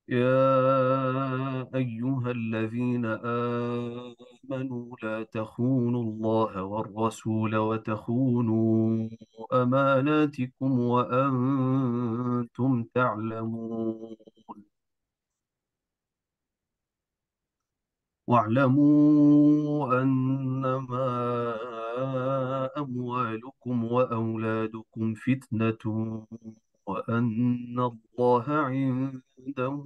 يا أيها الذين آمنوا لا تخونوا الله والرسول وتخونوا أماناتكم وأنتم تعلمون. واعلموا أنما أموالكم وأولادكم فتنة وأن الله عنده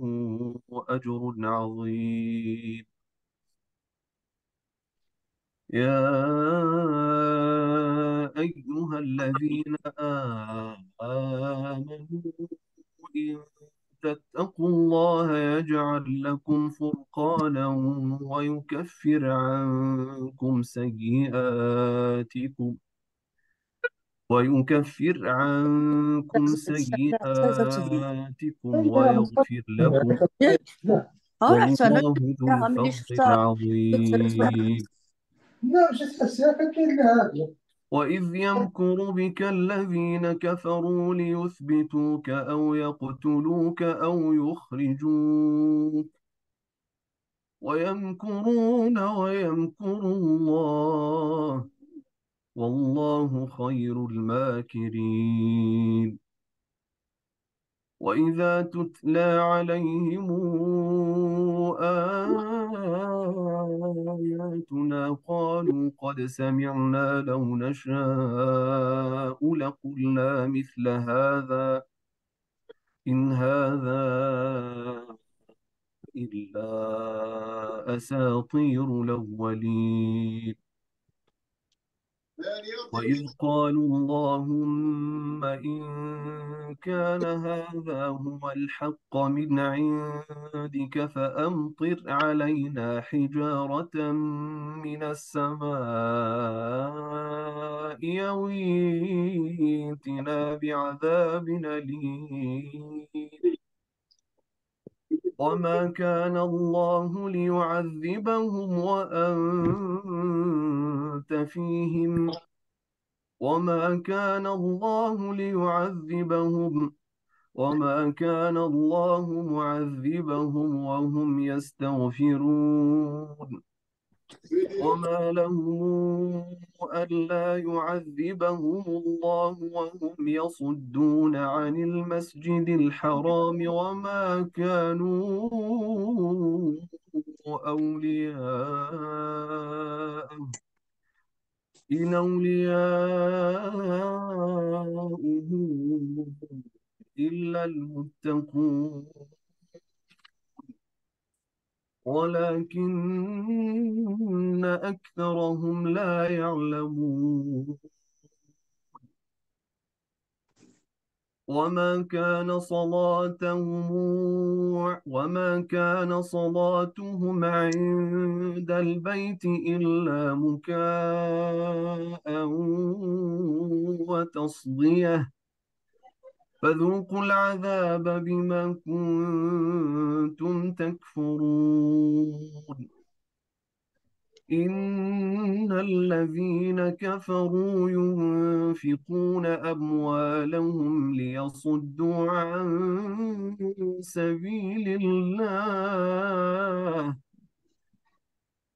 أجر عظيم. يا أيها الذين آمنوا إن تتقوا الله يجعل لكم فرقانا ويكفر عنكم سيئاتكم ويغفر لكم، اه احسن والله ذو عامل لي الفضل شفتها. العظيم. وإذ يمكر بك الذين كفروا ليثبتوك أو يقتلوك أو يخرجوك ويمكرون ويمكر الله والله خير الماكرين. وإذا تتلى عليهم آياتنا قالوا قد سمعنا لو نشاء لقلنا مثل هذا إن هذا إلا أساطير الأولين. وإذ قالوا اللهم إن كان هذا هو الحق من عندك فأمطر علينا حجارة من السماء أو ائتنا بعذاب أليم. وما كان الله ليعذبهم وأنت فيهم وما كان الله ليعذبهم وما كان الله معذبهم وهم يستغفرون. وما لهم ألا يعذبهم الله وهم يصدون عن المسجد الحرام وما كانوا أولياءه إن أولياؤه إلا المتقون ولكن أكثرهم لا يعلمون. وما كان صلاتهم عند البيت إلا مكاء وتصدية فذوقوا العذاب بما كنتم تكفرون. إن الذين كفروا ينفقون أموالهم ليصدوا عن سبيل الله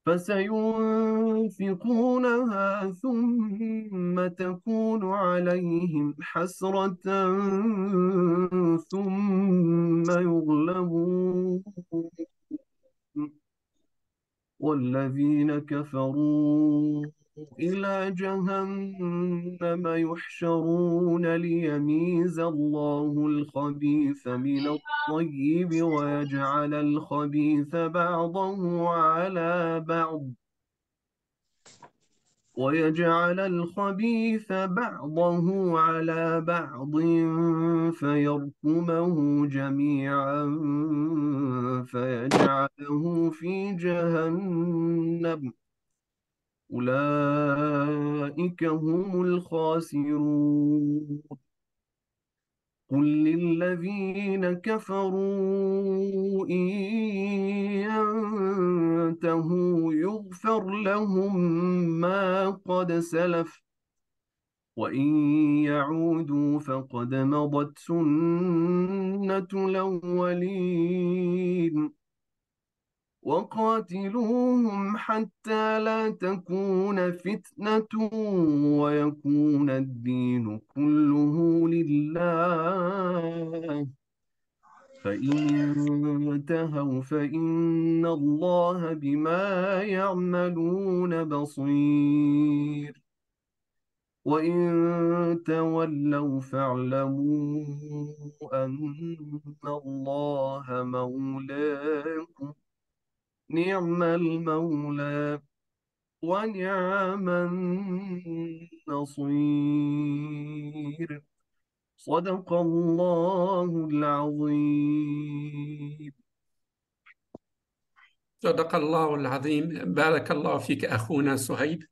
فسينفقونها ثم تكون عليهم حسرة ثم يغلبون والذين كفروا إلى جهنم يحشرون ليميز الله الخبيث من الطيب ويجعل الخبيث بعضه على بعض فيركمه جميعا فيجعله في جهنم أولئك هم الخاسرون. قل للذين كفروا إن ينتهوا يغفر لهم ما قد سلف وإن يعودوا فقد مضت سنة سنة الأولين وقاتلوهم حتى لا تكون فتنة ويكون الدين كله لله فإن انتهوا فإن الله بما يعملون بصير وإن تولوا فاعلموا أن الله مولاكم نعم المولى ونعم النصير صدق الله العظيم. صدق الله العظيم. بارك الله فيك أخونا صهيب.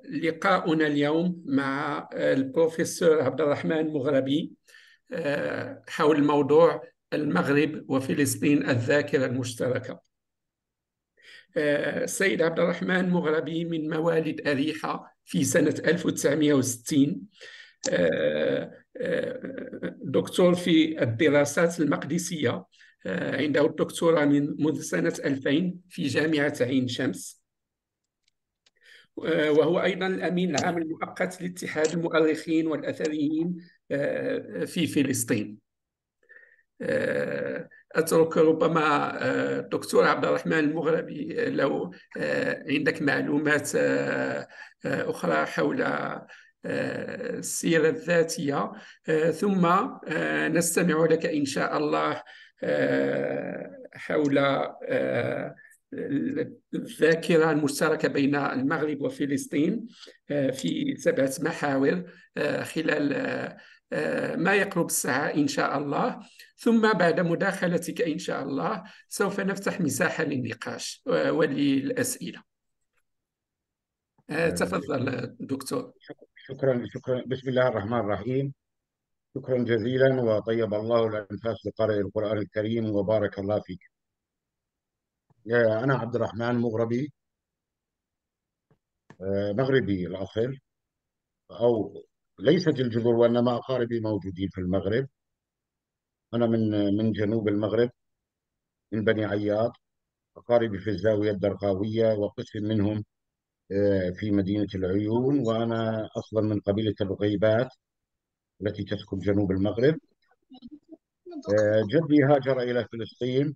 لقاؤنا اليوم مع البروفيسور عبد الرحمن مغربي حول موضوع المغرب وفلسطين الذاكرة المشتركة. السيد عبد الرحمن مغربي من مواليد أريحة في سنة 1960. دكتور في الدراسات المقدسية، عنده الدكتوراه منذ سنة 2000 في جامعة عين شمس، وهو أيضا الأمين العام المؤقت لاتحاد المؤرخين والأثريين في فلسطين. أترك ربما دكتور عبد الرحمن المغربي لو عندك معلومات أخرى حول السيرة الذاتية، ثم نستمع لك إن شاء الله حول الذاكرة المشتركة بين المغرب وفلسطين في 7 محاور خلال ما يقرب الساعة إن شاء الله. ثم بعد مداخلتك إن شاء الله سوف نفتح مساحة للنقاش وللأسئلة. تفضل دكتور. شكرا. بسم الله الرحمن الرحيم. شكرا جزيلا، وطيب الله الأنفاس لقارئ القرآن الكريم وبارك الله فيك. أنا عبد الرحمن مغربي، مغربي الأصل، أو ليست الجذور وإنما أقاربي موجودين في المغرب. أنا من جنوب المغرب، من بني عياط. أقاربي في الزاوية الدرقاوية، وقسم منهم في مدينة العيون، وأنا أصلا من قبيلة الرغيبات التي تسكن جنوب المغرب. جدي هاجر إلى فلسطين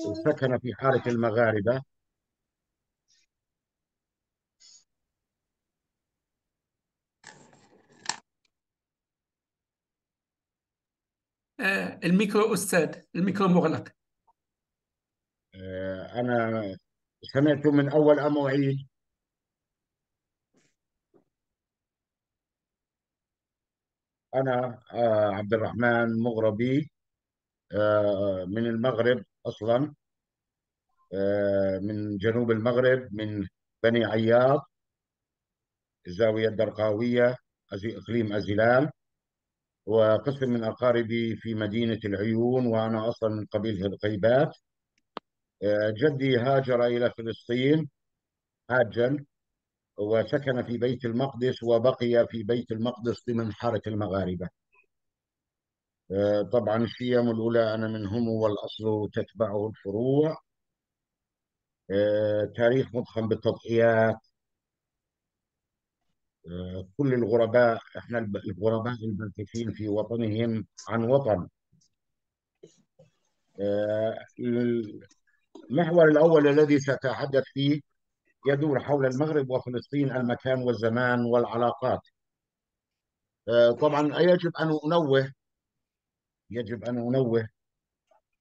وسكن في حارة المغاربة. الميكرو أستاذ، الميكرو مغلق. أنا سمعت من أول أم أعيد. أنا عبد الرحمن مغربي، من المغرب أصلا، من جنوب المغرب، من بني عياض، الزاوية الدرقاوية، إقليم أزلال. وقسم من أقاربي في مدينة العيون، وأنا أصلا من قبيلة الغيبات. جدي هاجر إلى فلسطين حاجا، وسكن في بيت المقدس، وبقي في بيت المقدس ضمن حارة المغاربة. طبعا الشيم الأولى أنا منهم، والأصل تتبعه الفروع. تاريخ مضخم بالتضحيات. كل الغرباء، احنا الغرباء الباكثين في وطنهم عن وطن. المحور الأول الذي سأتحدث فيه يدور حول المغرب وفلسطين، المكان والزمان والعلاقات. طبعا يجب أن أنوه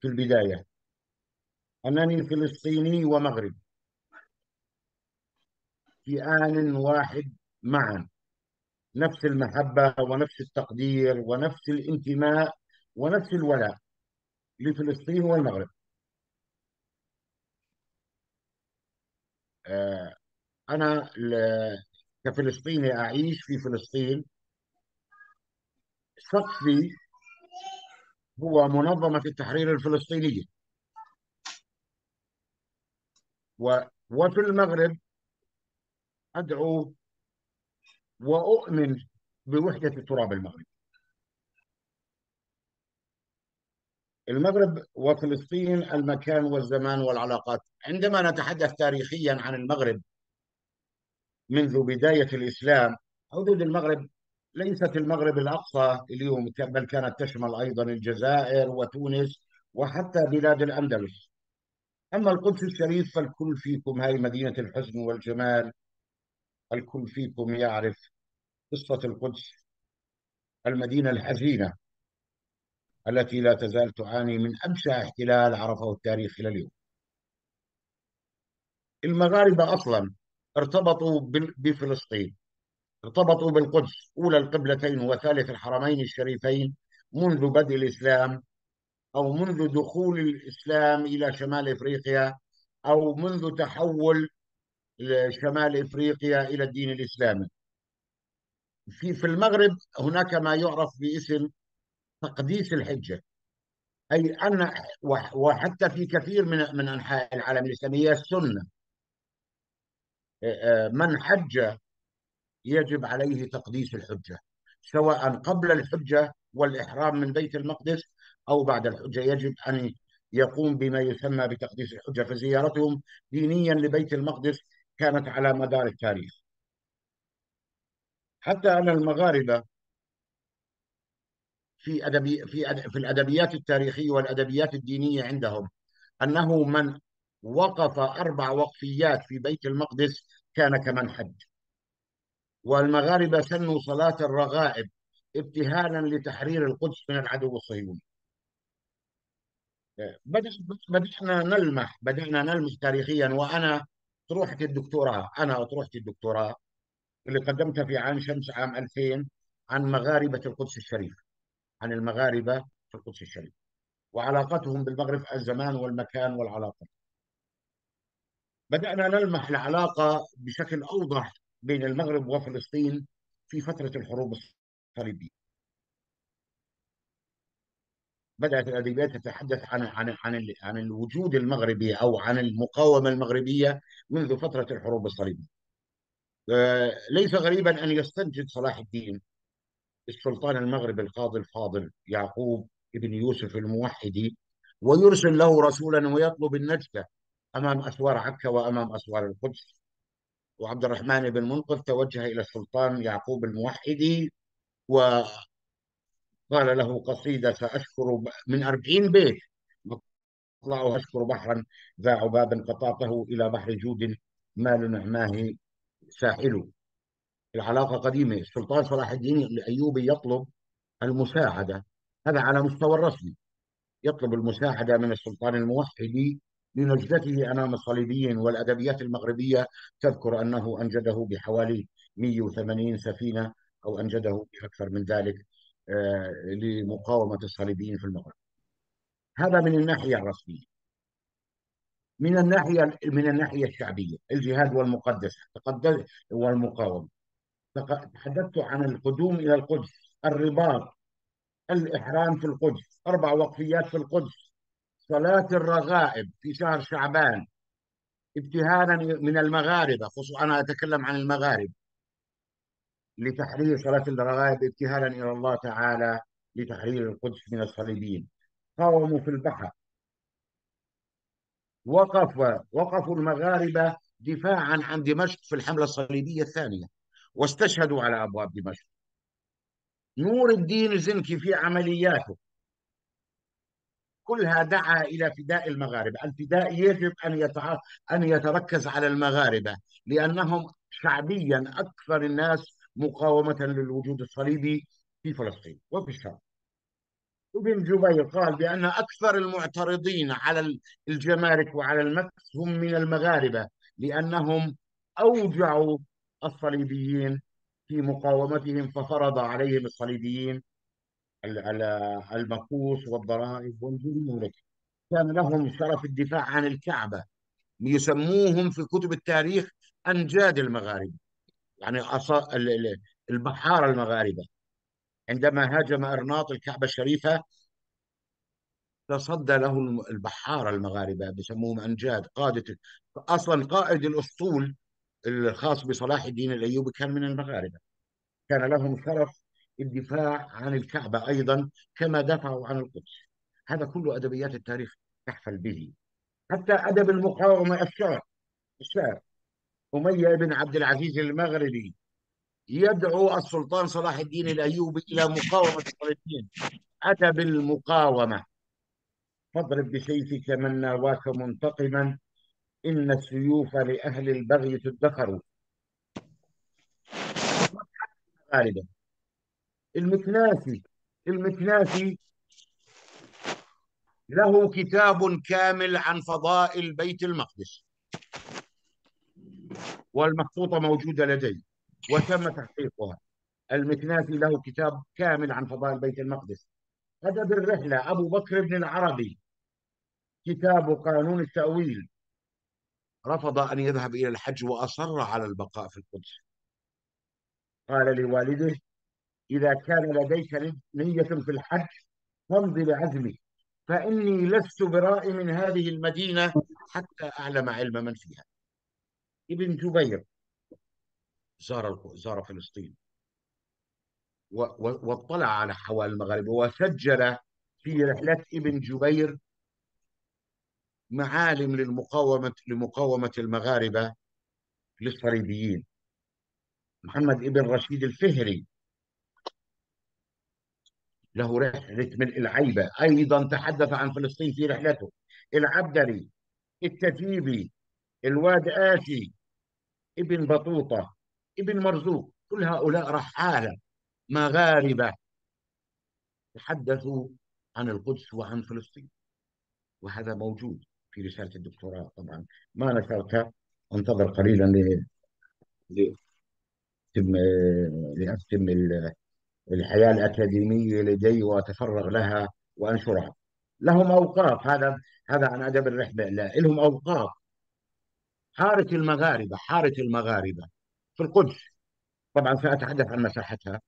في البداية أنني فلسطيني ومغربي في آن واحد معا، نفس المحبة ونفس التقدير ونفس الانتماء ونفس الولاء لفلسطين والمغرب. آه، أنا كفلسطيني أعيش في فلسطين. سقفي هو منظمة التحرير الفلسطينية، وفي المغرب أدعو وأؤمن بوحدة التراب المغربي. المغرب وفلسطين، المكان والزمان والعلاقات. عندما نتحدث تاريخيا عن المغرب منذ بداية الإسلام، حدود المغرب ليست المغرب الأقصى اليوم، بل كانت تشمل أيضا الجزائر وتونس وحتى بلاد الأندلس. أما القدس الشريف فالكل فيكم، هاي مدينة الحسن والجمال، الكل فيكم يعرف قصة القدس، المدينة الحزينة التي لا تزال تعاني من أبشع احتلال عرفه التاريخ إلى اليوم. المغاربة أصلا ارتبطوا بفلسطين، ارتبطوا بالقدس، أولى القبلتين وثالث الحرمين الشريفين منذ بدء الإسلام، أو منذ دخول الإسلام إلى شمال إفريقيا، أو منذ تحول شمال إفريقيا إلى الدين الإسلامي. في المغرب هناك ما يعرف باسم تقديس الحجة، أي أن وحتى في كثير من أنحاء العالم الإسلامي السنة، من حج يجب عليه تقديس الحجة، سواء قبل الحجة والإحرام من بيت المقدس أو بعد الحجة، يجب أن يقوم بما يسمى بتقديس الحجة. فزيارتهم دينيا لبيت المقدس كانت على مدار التاريخ. حتى أن المغاربة في الأدبيات التاريخية والأدبيات الدينية عندهم أنه من وقف 4 وقفيات في بيت المقدس كان كمن حج. والمغاربة سنوا صلاة الرغائب ابتهالا لتحرير القدس من العدو الصهيوني. بدأنا نلمح تاريخيا. وأنا أطروحة الدكتوراه اللي قدمتها في عين شمس عام 2000 عن مغاربة القدس الشريف، عن المغاربة في القدس الشريف وعلاقتهم بالمغرب، الزمان والمكان والعلاقة. بدأنا نلمح العلاقة بشكل أوضح بين المغرب وفلسطين في فترة الحروب الصليبية. بدأت الأدبيات تتحدث عن الوجود المغربي أو عن المقاومة المغربية منذ فترة الحروب الصليبية. ليس غريبا أن يستنجد صلاح الدين السلطان المغربي القاضي الفاضل يعقوب بن يوسف الموحدي، ويرسل له رسولا ويطلب النجدة أمام أسوار عكا وأمام أسوار القدس. وعبد الرحمن بن منقذ توجه إلى السلطان يعقوب الموحدي وقال له قصيدة سأشكر من 40 بيت، مطلعها أشكر بحرا ذا عباب قطعته إلى بحر جود مال نعماه ساحل. العلاقة قديمة. السلطان صلاح الدين الأيوبي يطلب المساعدة، هذا على مستوى الرسمي، يطلب المساعدة من السلطان الموحدي لنجدته أمام الصليبيين. والأدبيات المغربية تذكر أنه أنجده بحوالي 180 سفينة أو أنجده بأكثر من ذلك لمقاومة الصليبيين في المغرب. هذا من الناحية الرسمية. من الناحية الشعبية، الجهاد والمقدسة والمقاومة. تحدثت عن القدوم إلى القدس، الرباط، الإحرام في القدس، 4 وقفيات في القدس، صلاة الرغائب في شهر شعبان ابتهالا من المغاربة، خصوصا أنا أتكلم عن المغاربة، لتحرير صلاة الرغائب ابتهالا إلى الله تعالى لتحرير القدس من الصليبيين. قاوموا في البحر. وقفوا المغاربة دفاعا عن دمشق في الحملة الصليبية الثانية، واستشهدوا على أبواب دمشق. نور الدين زنكي في عملياته كلها دعا إلى فداء المغاربة. الفداء يجب أن يتركز على المغاربة، لأنهم شعبيا أكثر الناس مقاومة للوجود الصليبي في فلسطين وفي الشام. ابن جبير قال بأن أكثر المعترضين على الجمارك وعلى المكس هم من المغاربة، لأنهم أوجعوا الصليبيين في مقاومتهم، ففرض عليهم الصليبيين المكوس والضرائب والجمارك. كان لهم شرف الدفاع عن الكعبة، يسموهم في كتب التاريخ أنجاد المغاربة، يعني البحارة المغاربة. عندما هاجم أرناط الكعبة الشريفة تصدى له البحارة المغاربة، بسموهم أنجاد. أصلا قائد الأسطول الخاص بصلاح الدين الأيوبي كان من المغاربة. كان لهم شرف الدفاع عن الكعبة أيضا كما دافعوا عن القدس. هذا كله أدبيات التاريخ تحفل به. حتى أدب المقاومة، الشعر. أمية بن عبد العزيز المغربي يدعو السلطان صلاح الدين الأيوبي إلى مقاومة الصليبيين. أدب المقاومة: فاضرب بسيفك من ناواك منتقما، إن السيوف لأهل البغي تدخر. غالبا المكناسي له كتاب كامل عن فضائل بيت المقدس، والمخطوطة موجودة لدي وتم تحقيقها. المكناسي له كتاب كامل عن فضائل بيت المقدس. أدب الرحلة: أبو بكر بن العربي كتاب قانون التأويل، رفض أن يذهب إلى الحج وأصر على البقاء في القدس. قال لوالده: إذا كان لديك نية في الحج فامض بعزمي، فإني لست برائي من هذه المدينة حتى أعلم علم من فيها. ابن جبير زار فلسطين واطلع على حوال المغاربة، وسجل في رحلة ابن جبير معالم لمقاومة المغاربة للصليبيين. محمد ابن رشيد الفهري له رحلة ملء العيبة، أيضا تحدث عن فلسطين في رحلته. العبدري، التتيبي، الواد آشي، ابن بطوطة، ابن مرزوق، كل هؤلاء رحالة مغاربة تحدثوا عن القدس وعن فلسطين، وهذا موجود في رسالة الدكتوراه. طبعا ما نشرتها، انتظر قليلا لأتم لأتم الحياة الأكاديمية لدي وأتفرغ لها وأنشرها. لهم أوقاف، هذا عن أدب الرحلة. لا، لهم أوقاف. حارة المغاربة في القدس، طبعا سأتحدث عن مساحتها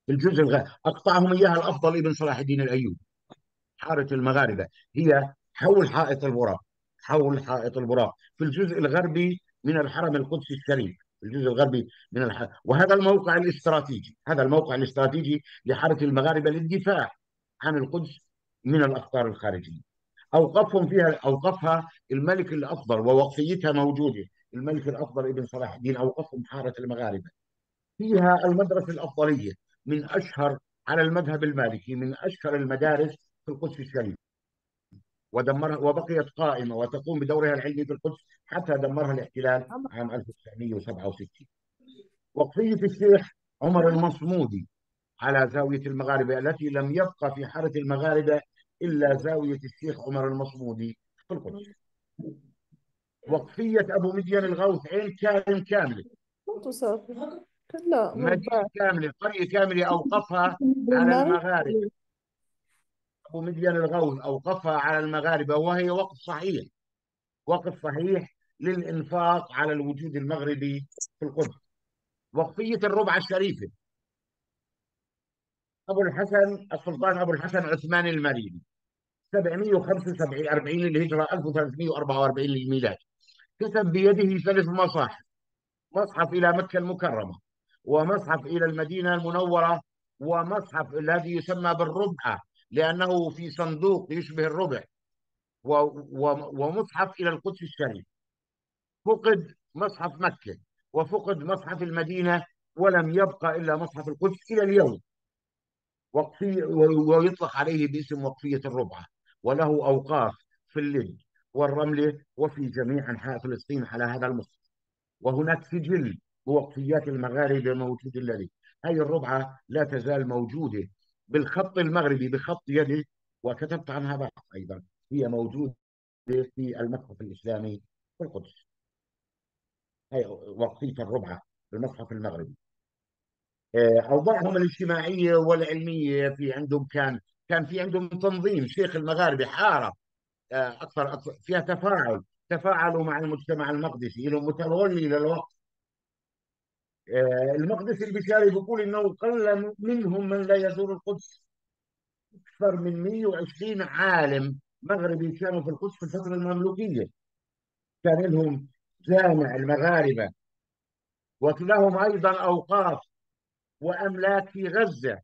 في الجزء أقطعهم إياها الأفضل ابن صلاح الدين الأيوبي. حارة المغاربة هي حول حائط البراق في الجزء الغربي من الحرم القدسي الشريف، في الجزء الغربي من وهذا الموقع الاستراتيجي لحارة المغاربة للدفاع عن القدس من الأخطار الخارجية. أوقفها الملك الأفضل، ووقفيتها موجودة. الملك الأفضل ابن صلاح الدين أوقفهم حارة المغاربة. فيها المدرسة الأفضلية، من أشهر على المذهب المالكي، من أشهر المدارس في القدس الشريف، ودمرها وبقيت قائمة وتقوم بدورها العلمي في القدس حتى دمرها الاحتلال عام 1967. وقفية الشيخ عمر المصمودي على زاوية المغاربة، التي لم يبقى في حارة المغاربة إلا زاوية الشيخ عمر المصمودي في القدس. وقفية أبو مدين الغوث، عين كارم كاملة، ما تصافي. لا مدينة مربع. كاملة، قرية كاملة أوقفها على بالماء. المغاربة. أبو مدين الغوث أوقفها على المغاربة، وهي وقف صحيح للإنفاق على الوجود المغربي في القدس. وقفية الربع الشريفة: السلطان أبو الحسن عثمان المريني، 745 للهجرة، 1344 للميلاد. كتب بيده 3 مصاحف: مصحف إلى مكة المكرمة، ومصحف إلى المدينة المنورة، ومصحف الذي يسمى بالربعة لأنه في صندوق يشبه الربع، ومصحف إلى القدس الشريف. فقد مصحف مكة وفقد مصحف المدينة، ولم يبقى إلا مصحف القدس إلى اليوم. ويطلق عليه باسم وقفية الربعة. وله أوقاف في اللد والرملة وفي جميع أنحاء فلسطين على هذا المصحف. وهناك سجل بوقفيات المغاربة موجود الذي هذه الربعة لا تزال موجودة بالخط المغربي بخط يدي، وكتبت عنها بحث أيضا. هي موجودة في المتحف الإسلامي في القدس، هي وقفية الربعة في المتحف المغربي. أوضاعهم الاجتماعية والعلمية كان في عندهم تنظيم. شيخ المغاربة حارة أكثر فيها تفاعلوا مع المجتمع المقدسي، لهم متولي للوقت. المقدسي البشاري بيقول إنه قل منهم من لا يزور القدس. أكثر من 120 عالم مغربي كانوا في القدس في الفترة المملوكية. كان لهم جامع المغاربة، ولهم أيضا أوقاف وأملاك في غزة.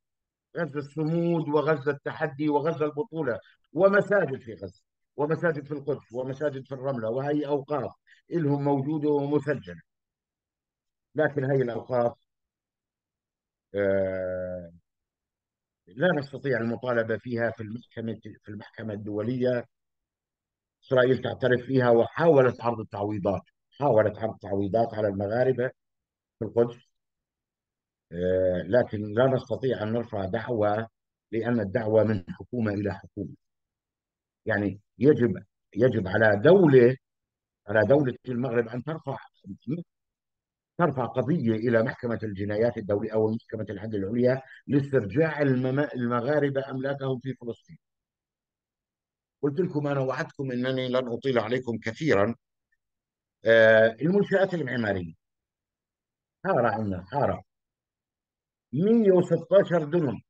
غزة الصمود وغزة التحدي وغزة البطولة، ومساجد في غزة، ومساجد في القدس، ومساجد في الرملة، وهي أوقاف إلهم موجودة ومسجلة. لكن هي الأوقاف آه، لا نستطيع المطالبة فيها في المحكمة الدولية. إسرائيل تعترف فيها، وحاولت عرض التعويضات، حاولت عرض تعويضات على المغاربة في القدس. لكن لا نستطيع أن نرفع دعوى، لأن الدعوة من حكومة إلى حكومة. يعني يجب على دولة المغرب أن ترفع قضية إلى محكمة الجنايات الدولية أو محكمة العدل العليا لاسترجاع المغاربة أملاكهم في فلسطين. قلت لكم أنا، وعدتكم أنني لن أطيل عليكم كثيرا. المنشآت المعمارية، حارة عندنا، حارة 116 دنم،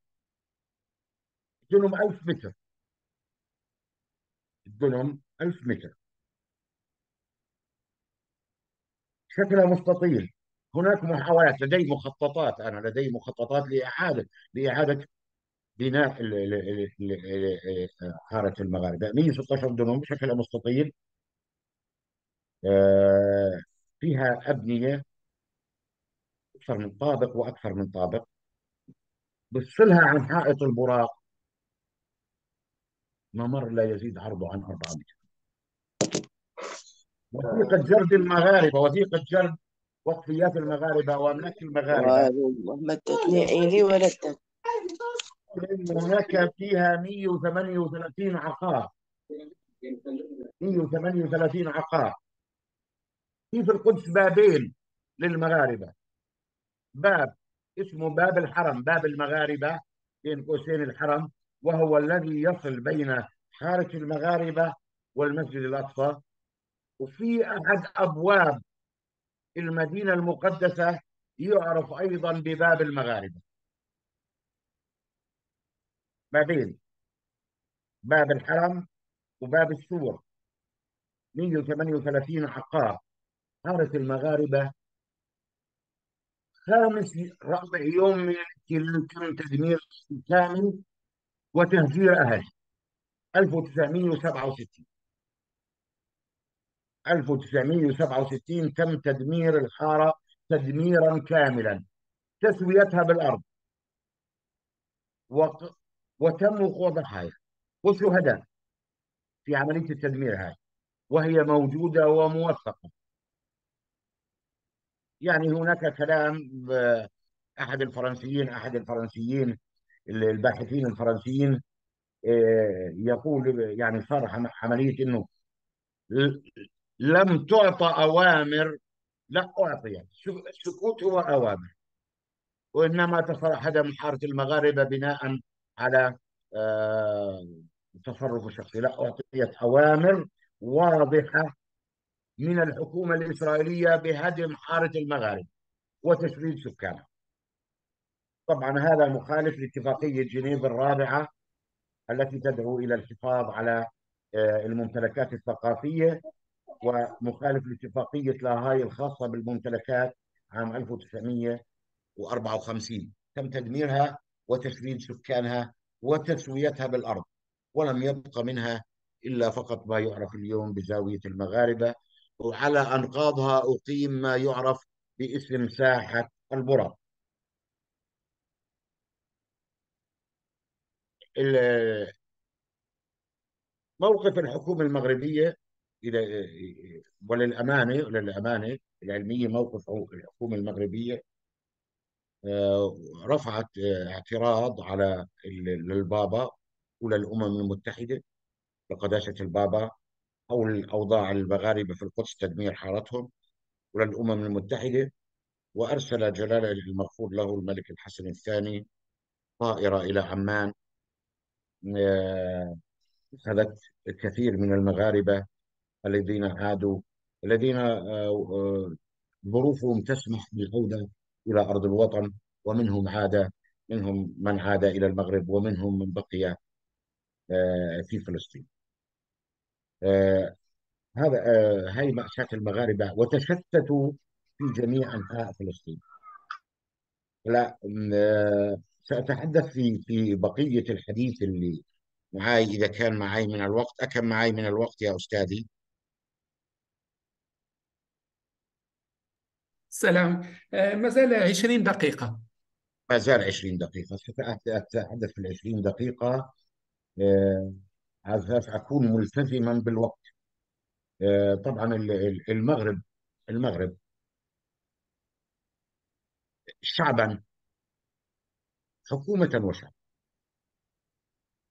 دنم 1000 متر، الدنم 1000 متر، شكلها مستطيل. هناك محاولات، لدي مخططات لإعادة بناء حارة المغاربة. 116 دنم، شكلها مستطيل، آه، فيها أبنية أكثر من طابق وأكثر من طابق، بفصلها عن حائط البراق ممر لا يزيد عرضه عن 4 متر. وثيقة جرد المغاربة، وثيقة جرد وقفيات المغاربة وأملاك المغاربة، ما ادتني عيني ولا ادتني. لأن هناك فيها 138 عقار، 138 عقار. في القدس بابين للمغاربة، باب اسمه باب الحرم، باب المغاربة بين قوسين الحرم، وهو الذي يصل بين حارة المغاربة والمسجد الأقصى. وفي أحد أبواب المدينة المقدسة يعرف أيضا بباب المغاربة. بابين، باب الحرم وباب السور، 138 عقار. حارة المغاربة خامس رابع يوم من الاحتلال تم تدمير كامل وتهجير أهل. 1967، 1967 تم تدمير الحارة تدميرا كاملا، تسويتها بالأرض، وق- وتم وقوع ضحايا وشهداء في عملية التدمير هذه، وهي موجودة وموثقة. يعني هناك كلام، أحد الفرنسيين الباحثين الفرنسيين يقول، يعني صرح عملية أنه ل- لم تعطى أوامر، لا أعطيت، سكوت هو أوامر، وإنما تصرح هدم حارة المغاربة بناء على آه، تصرف شخصي. لا، أعطيت أوامر واضحة من الحكومة الإسرائيلية بهدم حارة المغاربة وتشريد سكانها. طبعا هذا مخالف لاتفاقية جنيف الرابعة التي تدعو إلى الحفاظ على الممتلكات الثقافية، ومخالف لاتفاقية لاهاي الخاصة بالممتلكات عام 1954. تم تدميرها وتشريد سكانها وتسويتها بالأرض، ولم يبق منها إلا فقط ما يعرف اليوم بزاوية المغاربة، وعلى أنقاضها أقيم ما يعرف باسم ساحة البراق. موقف الحكومة المغربية إلى وللأمانة العلمية، موقف الحكومة المغربية رفعت اعتراض على للبابا وللأمم المتحدة، لقداسة البابا، حول الأوضاع المغاربة في القدس، تدمير حارتهم، وللأمم المتحدة. وأرسل جلالة المغفور له الملك الحسن الثاني طائرة إلى عمان، آه، أخذت الكثير من المغاربة الذين عادوا، الذين ظروفهم تسمح بالعودة إلى أرض الوطن، ومنهم عاد، منهم من عاد إلى المغرب، ومنهم من بقي في فلسطين. آه، هاي مأساة المغاربة، وتشتتوا في جميع أنحاء فلسطين. لا، سأتحدث في بقية الحديث اللي معي، إذا كان معي من الوقت. أكم معي من الوقت يا أستاذي؟ سلام. ما زال 20 دقيقة. ما زال 20 دقيقة. سأتحدث في العشرين دقيقة آه، على أساس أكون ملتزما بالوقت. طبعا المغرب شعبا، حكومة وشعب،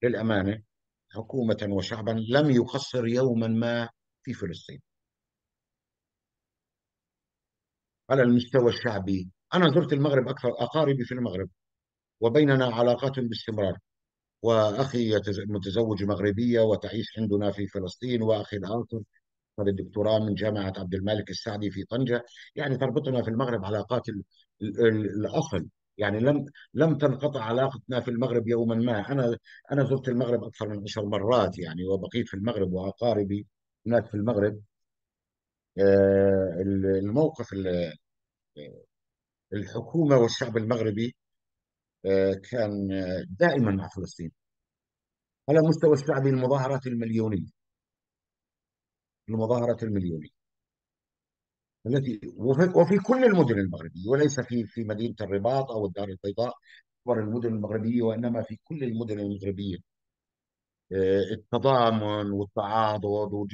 للأمانة حكومة وشعبا لم يقصر يوما ما في فلسطين على المستوى الشعبي. أنا زرت المغرب، أكثر أقاربي في المغرب وبيننا علاقات باستمرار. وأخي متزوج مغربية وتعيش عندنا في فلسطين، وأخي الآخر أخذ الدكتوراه من جامعة عبد الملك السعدي في طنجة. يعني تربطنا في المغرب علاقات الأصل. يعني لم تنقطع علاقتنا في المغرب يوما ما. أنا زرت المغرب أكثر من 10 مرات يعني، وبقيت في المغرب وأقاربي هناك في المغرب. الموقف الحكومة والشعب المغربي كان دائما مع فلسطين. على المستوى الشعبي المظاهرات المليونية التي وفي كل المدن المغربية، وليس في مدينة الرباط أو الدار البيضاء أكبر المدن المغربية، وإنما في كل المدن المغربية. التضامن والتعاضد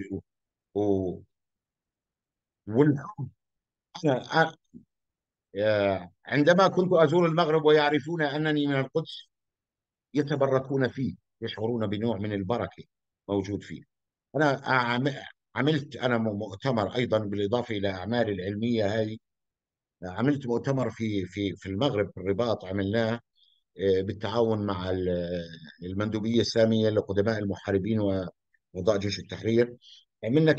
و- والحب. أنا عندما كنت أزور المغرب ويعرفون أنني من القدس يتبركون فيه، يشعرون بنوع من البركة موجود فيه. أنا عملت أنا مؤتمر أيضا بالإضافة إلى أعمالي العلمية هذه. عملت مؤتمر في المغرب في الرباط، عملناه بالتعاون مع المندوبية السامية لقدماء المحاربين وأعضاء جيش التحرير. عملنا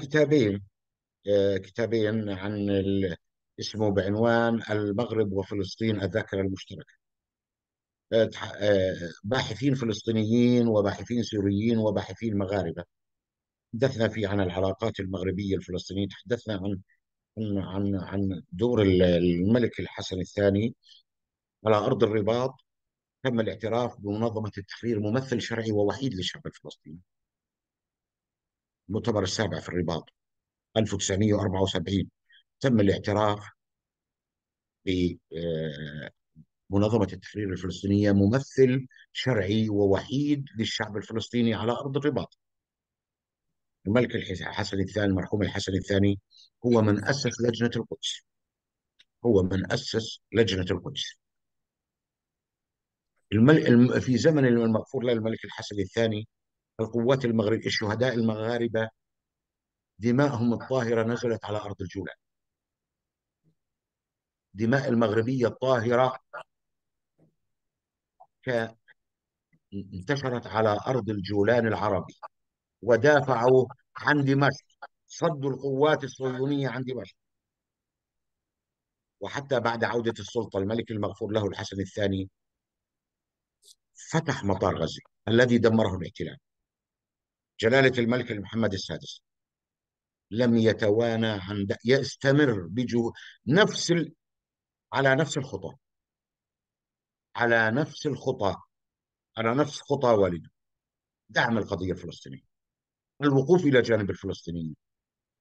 كتابين عن اسمه بعنوان المغرب وفلسطين الذاكرة المشتركة. باحثين فلسطينيين وباحثين سوريين وباحثين مغاربة تحدثنا فيه عن العلاقات المغربية الفلسطينية. تحدثنا عن دور الملك الحسن الثاني على أرض الرباط. تم الاعتراف بمنظمة التحرير ممثل شرعي ووحيد للشعب الفلسطيني. المؤتمر السابع في الرباط 1974 تم الاعتراف بمنظمة التحرير الفلسطينية ممثل شرعي ووحيد للشعب الفلسطيني على أرض الرباط. الملك الحسن الثاني، المرحوم الحسن الثاني، هو من أسس لجنة القدس. هو من أسس لجنة القدس. في زمن المغفور له الملك الحسن الثاني، القوات المغرب الشهداء المغاربة دماءهم الطاهرة نزلت على أرض الجولان. دماء المغربية الطاهرة ك- انتشرت على أرض الجولان العربي، ودافعوا عن دمشق، صدوا القوات الصهيونية عن دمشق. وحتى بعد عودة السلطة الملك المغفور له الحسن الثاني فتح مطار غزة الذي دمره الاحتلال. جلالة الملك محمد السادس لم يتوانى عن يستمر نفس على نفس الخطى، على نفس الخطى، على نفس خطى والده: دعم القضية الفلسطينية، الوقوف إلى جانب الفلسطينيين،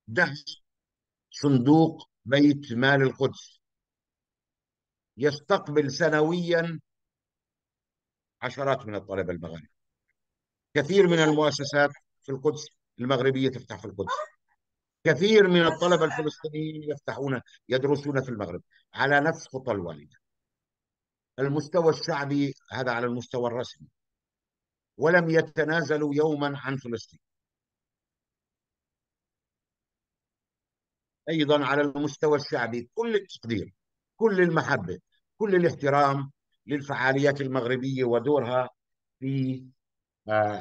دعم صندوق بيت مال القدس يستقبل سنويا عشرات من الطلبة المغاربة. كثير من المؤسسات في القدس المغربية تفتح في القدس. كثير من الطلبة الفلسطينيين يدرسون في المغرب على نفس خطى الوالدة. المستوى الشعبي هذا على المستوى الرسمي، ولم يتنازلوا يوما عن فلسطين. أيضا على المستوى الشعبي كل التقدير، كل المحبة، كل الاحترام للفعاليات المغربية ودورها في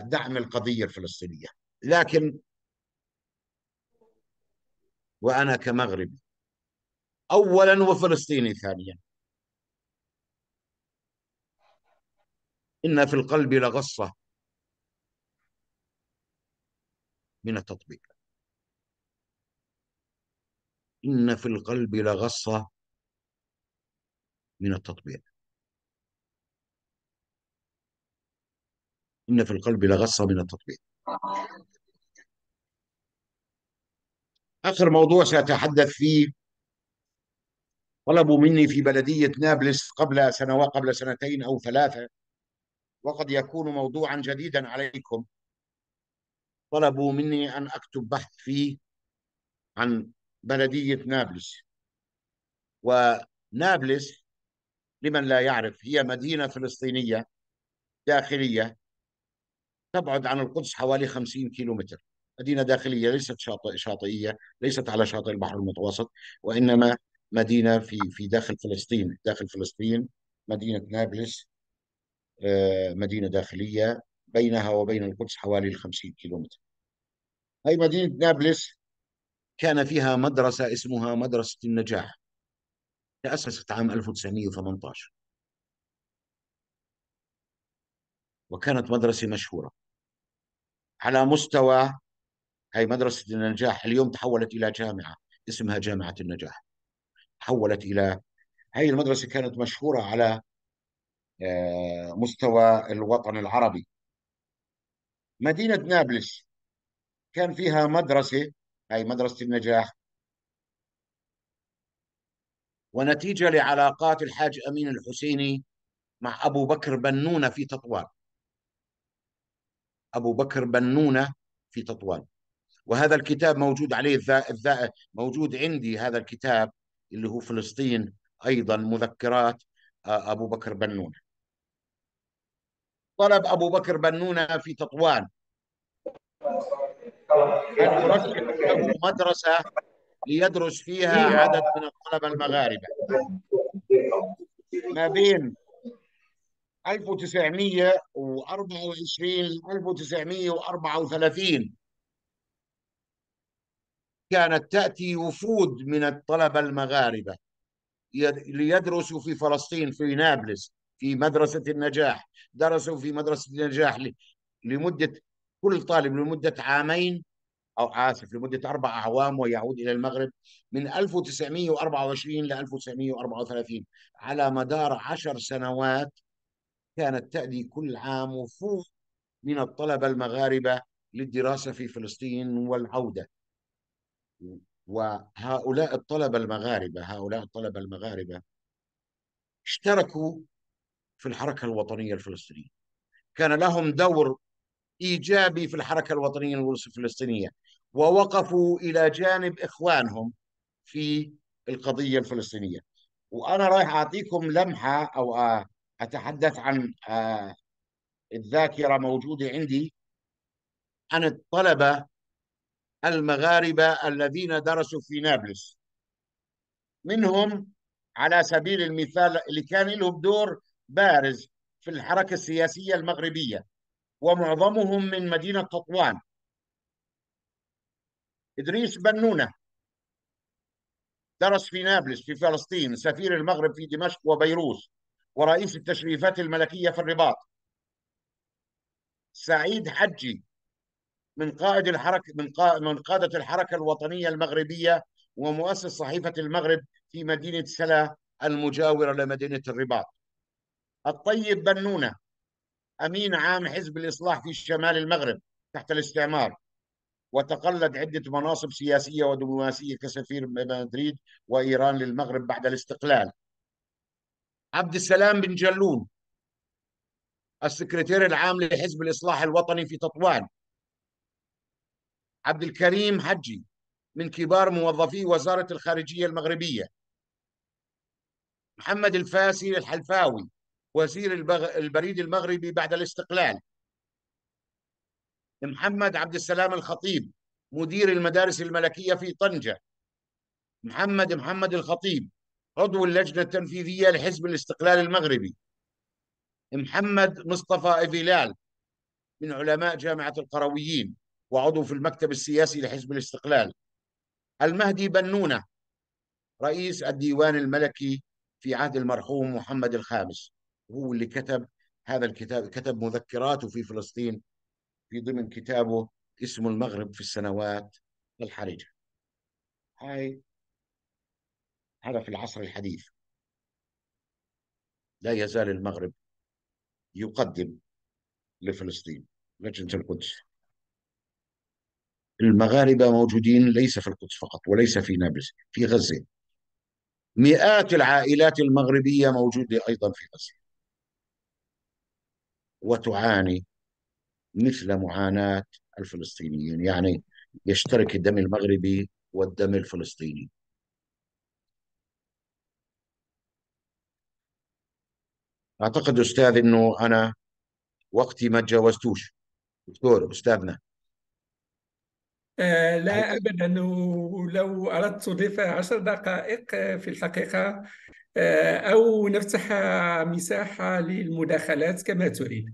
دعم القضية الفلسطينية. لكن وأنا كمغربي أولا وفلسطيني ثانيا، إن في القلب لغصة من التطبيق. إن في القلب لغصة من التطبيق. إن في القلب لغصة من التطبيق. آخر موضوع سأتحدث فيه، طلبوا مني في بلدية نابلس قبل سنوات، قبل سنتين أو ثلاثة، وقد يكون موضوعا جديدا عليكم. طلبوا مني أن أكتب بحث فيه عن بلدية نابلس. ونابلس لمن لا يعرف هي مدينة فلسطينية داخلية تبعد عن القدس حوالي 50 كيلومتر. مدينة داخلية ليست شاطئية، ليست على شاطئ البحر المتوسط، وإنما مدينة في داخل فلسطين، داخل فلسطين. مدينة نابلس مدينة داخلية بينها وبين القدس حوالي 50 كيلومتر. هي مدينة نابلس كان فيها مدرسة اسمها مدرسة النجاح، تأسست عام 1918، وكانت مدرسة مشهورة على مستوى. هي مدرسة النجاح اليوم تحولت إلى جامعة اسمها جامعة النجاح. تحولت إلى، هي المدرسة كانت مشهورة على مستوى الوطن العربي. مدينة نابلس كان فيها مدرسة، هي مدرسة النجاح، ونتيجة لعلاقات الحاج أمين الحسيني مع أبو بكر بنونة في تطوان. أبو بكر بنونة في تطوان، وهذا الكتاب موجود عليه موجود عندي هذا الكتاب اللي هو فلسطين أيضا مذكرات أبو بكر بنونة. طلب أبو بكر بنونة في تطوان أن يرشح له مدرسة ليدرس فيها عدد من الطلبة المغاربة. ما بين 1924 ل 1934 كانت تأتي وفود من الطلبة المغاربة ليدرسوا في فلسطين في نابلس في مدرسة النجاح. درسوا في مدرسة النجاح لمدة، كل طالب لمدة عامين، أو آسف لمدة 4 أعوام، ويعود إلى المغرب من 1924 ل 1934. على مدار 10 سنوات كانت تأتي كل عام وفود من الطلبة المغاربة للدراسة في فلسطين والعودة. وهؤلاء الطلبة المغاربة، هؤلاء الطلبة المغاربة اشتركوا في الحركة الوطنية الفلسطينية، كان لهم دور إيجابي في الحركة الوطنية الفلسطينية، ووقفوا إلى جانب إخوانهم في القضية الفلسطينية. وأنا رايح أعطيكم لمحة أو أتحدث عن الذاكرة موجودة عندي عن الطلبة المغاربة الذين درسوا في نابلس. منهم على سبيل المثال اللي كان لهم دور بارز في الحركة السياسية المغربية، ومعظمهم من مدينة تطوان. إدريس بنونة درس في نابلس في فلسطين، سفير المغرب في دمشق وبيروت، ورئيس التشريفات الملكية في الرباط. سعيد حجي من قائد الحركة، من قادة الحركة الوطنية المغربية، ومؤسس صحيفة المغرب في مدينة سلا المجاورة لمدينة الرباط. الطيب بنونة أمين عام حزب الإصلاح في شمال المغرب تحت الاستعمار، وتقلد عدة مناصب سياسية ودبلوماسية كسفير مدريد وإيران للمغرب بعد الاستقلال. عبد السلام بن جلون السكرتير العام لحزب الإصلاح الوطني في تطوان. عبد الكريم حجي من كبار موظفي وزارة الخارجية المغربية. محمد الفاسي الحلفاوي وزير البريد المغربي بعد الاستقلال. محمد عبد السلام الخطيب مدير المدارس الملكية في طنجة. محمد الخطيب عضو اللجنة التنفيذية لحزب الاستقلال المغربي. محمد مصطفى إفيلال من علماء جامعة القرويين وعضو في المكتب السياسي لحزب الاستقلال. المهدي بنونة رئيس الديوان الملكي في عهد المرحوم محمد الخامس، هو اللي كتب هذا الكتاب، كتب مذكراته في فلسطين في ضمن كتابه اسمه المغرب في السنوات الحرجة. هذا في العصر الحديث لا يزال المغرب يقدم لفلسطين، لجنة القدس. المغاربة موجودين ليس في القدس فقط وليس في نابلس، في غزة. مئات العائلات المغربية موجودة أيضا في غزة، وتعاني مثل معاناة الفلسطينيين، يعني يشترك الدم المغربي والدم الفلسطيني. أعتقد أستاذ أنه أنا وقتي ما تجاوزتوش. دكتور أستاذنا، لا أبدا، ولو أردت تضيف 10 دقائق في الحقيقة، أو نفتح مساحة للمداخلات كما تريد.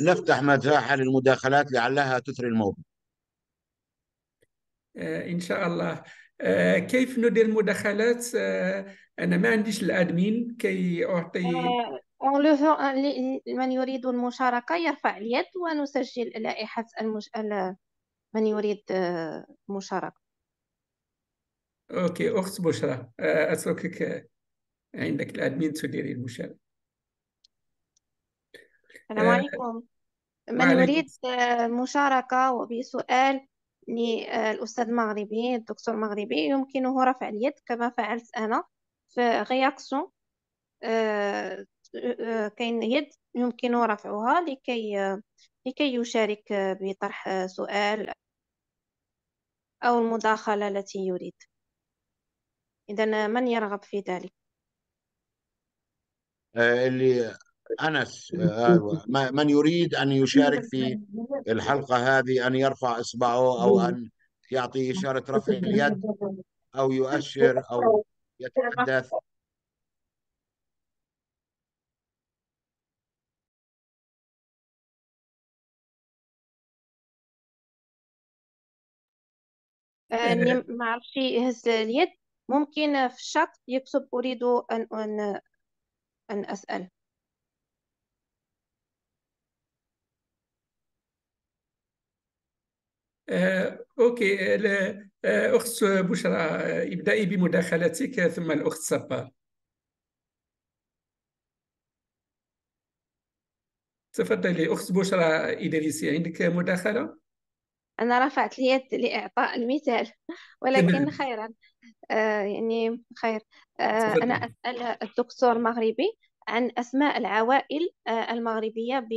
نفتح مساحة للمداخلات لعلها تثري الموضوع. إن شاء الله. كيف ندير المداخلات؟ أنا ما عنديش الأدمين كي أعطي. من يريد المشاركة يرفع اليد ونسجل لائحة من يريد المشاركة. أوكي أخت بشرى، أتركك عندك الأدمين تديري المشاركة. السلام عليكم. من وعليكم. يريد المشاركة وبسؤال للأستاذ مغربي، الدكتور مغربي، يمكنه رفع اليد كما فعلت أنا في غياكسون. كاين يد يمكن رفعها لكي يشارك بطرح سؤال أو المداخلة التي يريد. إذا من يرغب في ذلك؟ اللي أنس، من يريد أن يشارك في الحلقة هذه أن يرفع إصبعه، أو أن يعطي إشارة رفع اليد، أو يؤشر، أو يتحدث. اللي ما عرفش يهز اليد ممكن في الشات يكتب أريد أن أسأل. أوكي. أخت بشرى، ابدأي بمداخلتك ثم الأخت صبار. تفضلي أخت بشرى إدريسي، عندك مداخلة؟ أنا رفعت اليد لإعطاء المثال ولكن تمام. خيرا. يعني خير. أنا تفضلي. أسأل الدكتور مغربي عن أسماء العوائل المغربية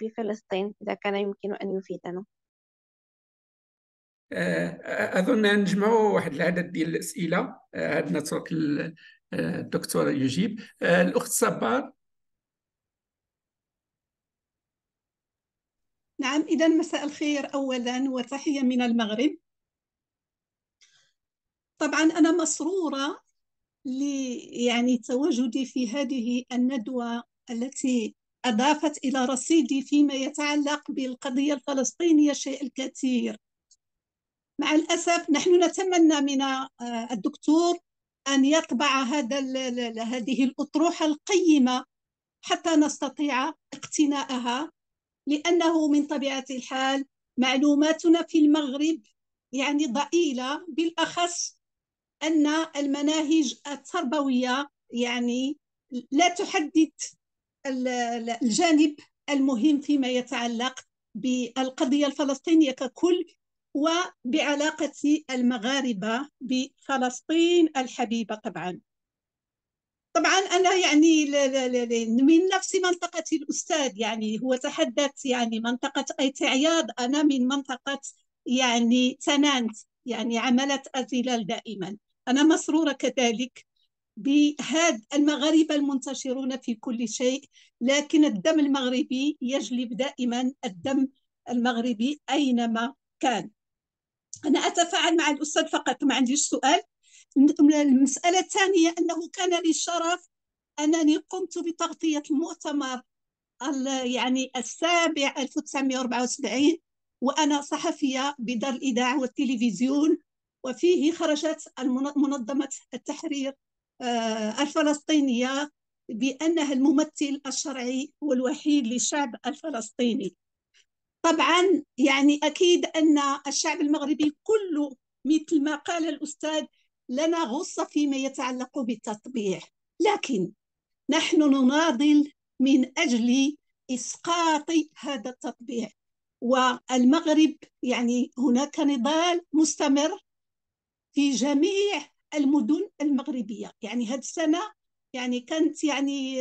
بفلسطين، إذا كان يمكن أن يفيدنا. أظن نجمعوا واحد العدد ديال الأسئلة، عاد نترك الدكتور يجيب. الأخت صبار. نعم، إذا مساء الخير أولا وتحية من المغرب. طبعا أنا مسرورة يعني تواجدي في هذه الندوة التي أضافت إلى رصيدي فيما يتعلق بالقضية الفلسطينية شيء الكثير. مع الأسف نحن نتمنى من الدكتور أن يطبع هذه الأطروحة القيمة حتى نستطيع اقتناءها، لأنه من طبيعة الحال معلوماتنا في المغرب يعني ضئيلة، بالأخص أن المناهج التربوية يعني لا تحدد الجانب المهم فيما يتعلق بالقضية الفلسطينية ككل، وبعلاقة المغاربة بفلسطين الحبيبة. طبعا أنا يعني من نفس منطقة الأستاذ، يعني هو تحدث يعني منطقة أيت عياض، أنا من منطقة يعني تنانت، يعني عملت الظلال دائما. أنا مسرورة كذلك بهذا المغاربة المنتشرون في كل شيء، لكن الدم المغربي يجلب دائما الدم المغربي أينما كان. أنا أتفاعل مع الأستاذ فقط، ما عنديش سؤال. المسألة الثانية أنه كان لي الشرف أنني قمت بتغطية المؤتمر يعني السابع 1974، وأنا صحفية بدار الإذاعة والتلفزيون، وفيه خرجت منظمة التحرير الفلسطينية بأنها الممثل الشرعي والوحيد للشعب الفلسطيني. طبعا يعني أكيد أن الشعب المغربي كله مثل ما قال الأستاذ لنا غصة فيما يتعلق بالتطبيع، لكن نحن نناضل من أجل إسقاط هذا التطبيع. والمغرب يعني هناك نضال مستمر في جميع المدن المغربية. يعني هذه السنة يعني كانت يعني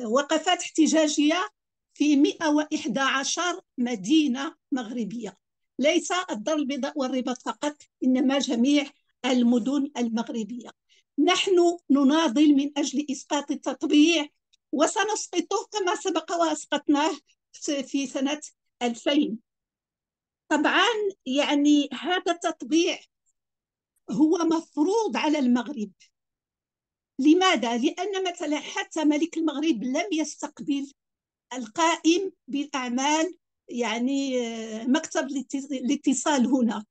وقفات احتجاجية في 111 مدينة مغربية، ليس الدار البيضاء والرباط فقط، إنما جميع المدن المغربية. نحن نناضل من أجل إسقاط التطبيع، وسنسقطه كما سبق وأسقطناه في سنة 2000. طبعا يعني هذا التطبيع هو مفروض على المغرب. لماذا؟ لأن مثلا حتى ملك المغرب لم يستقبل القائم بالأعمال، يعني مكتب الاتصال هنا.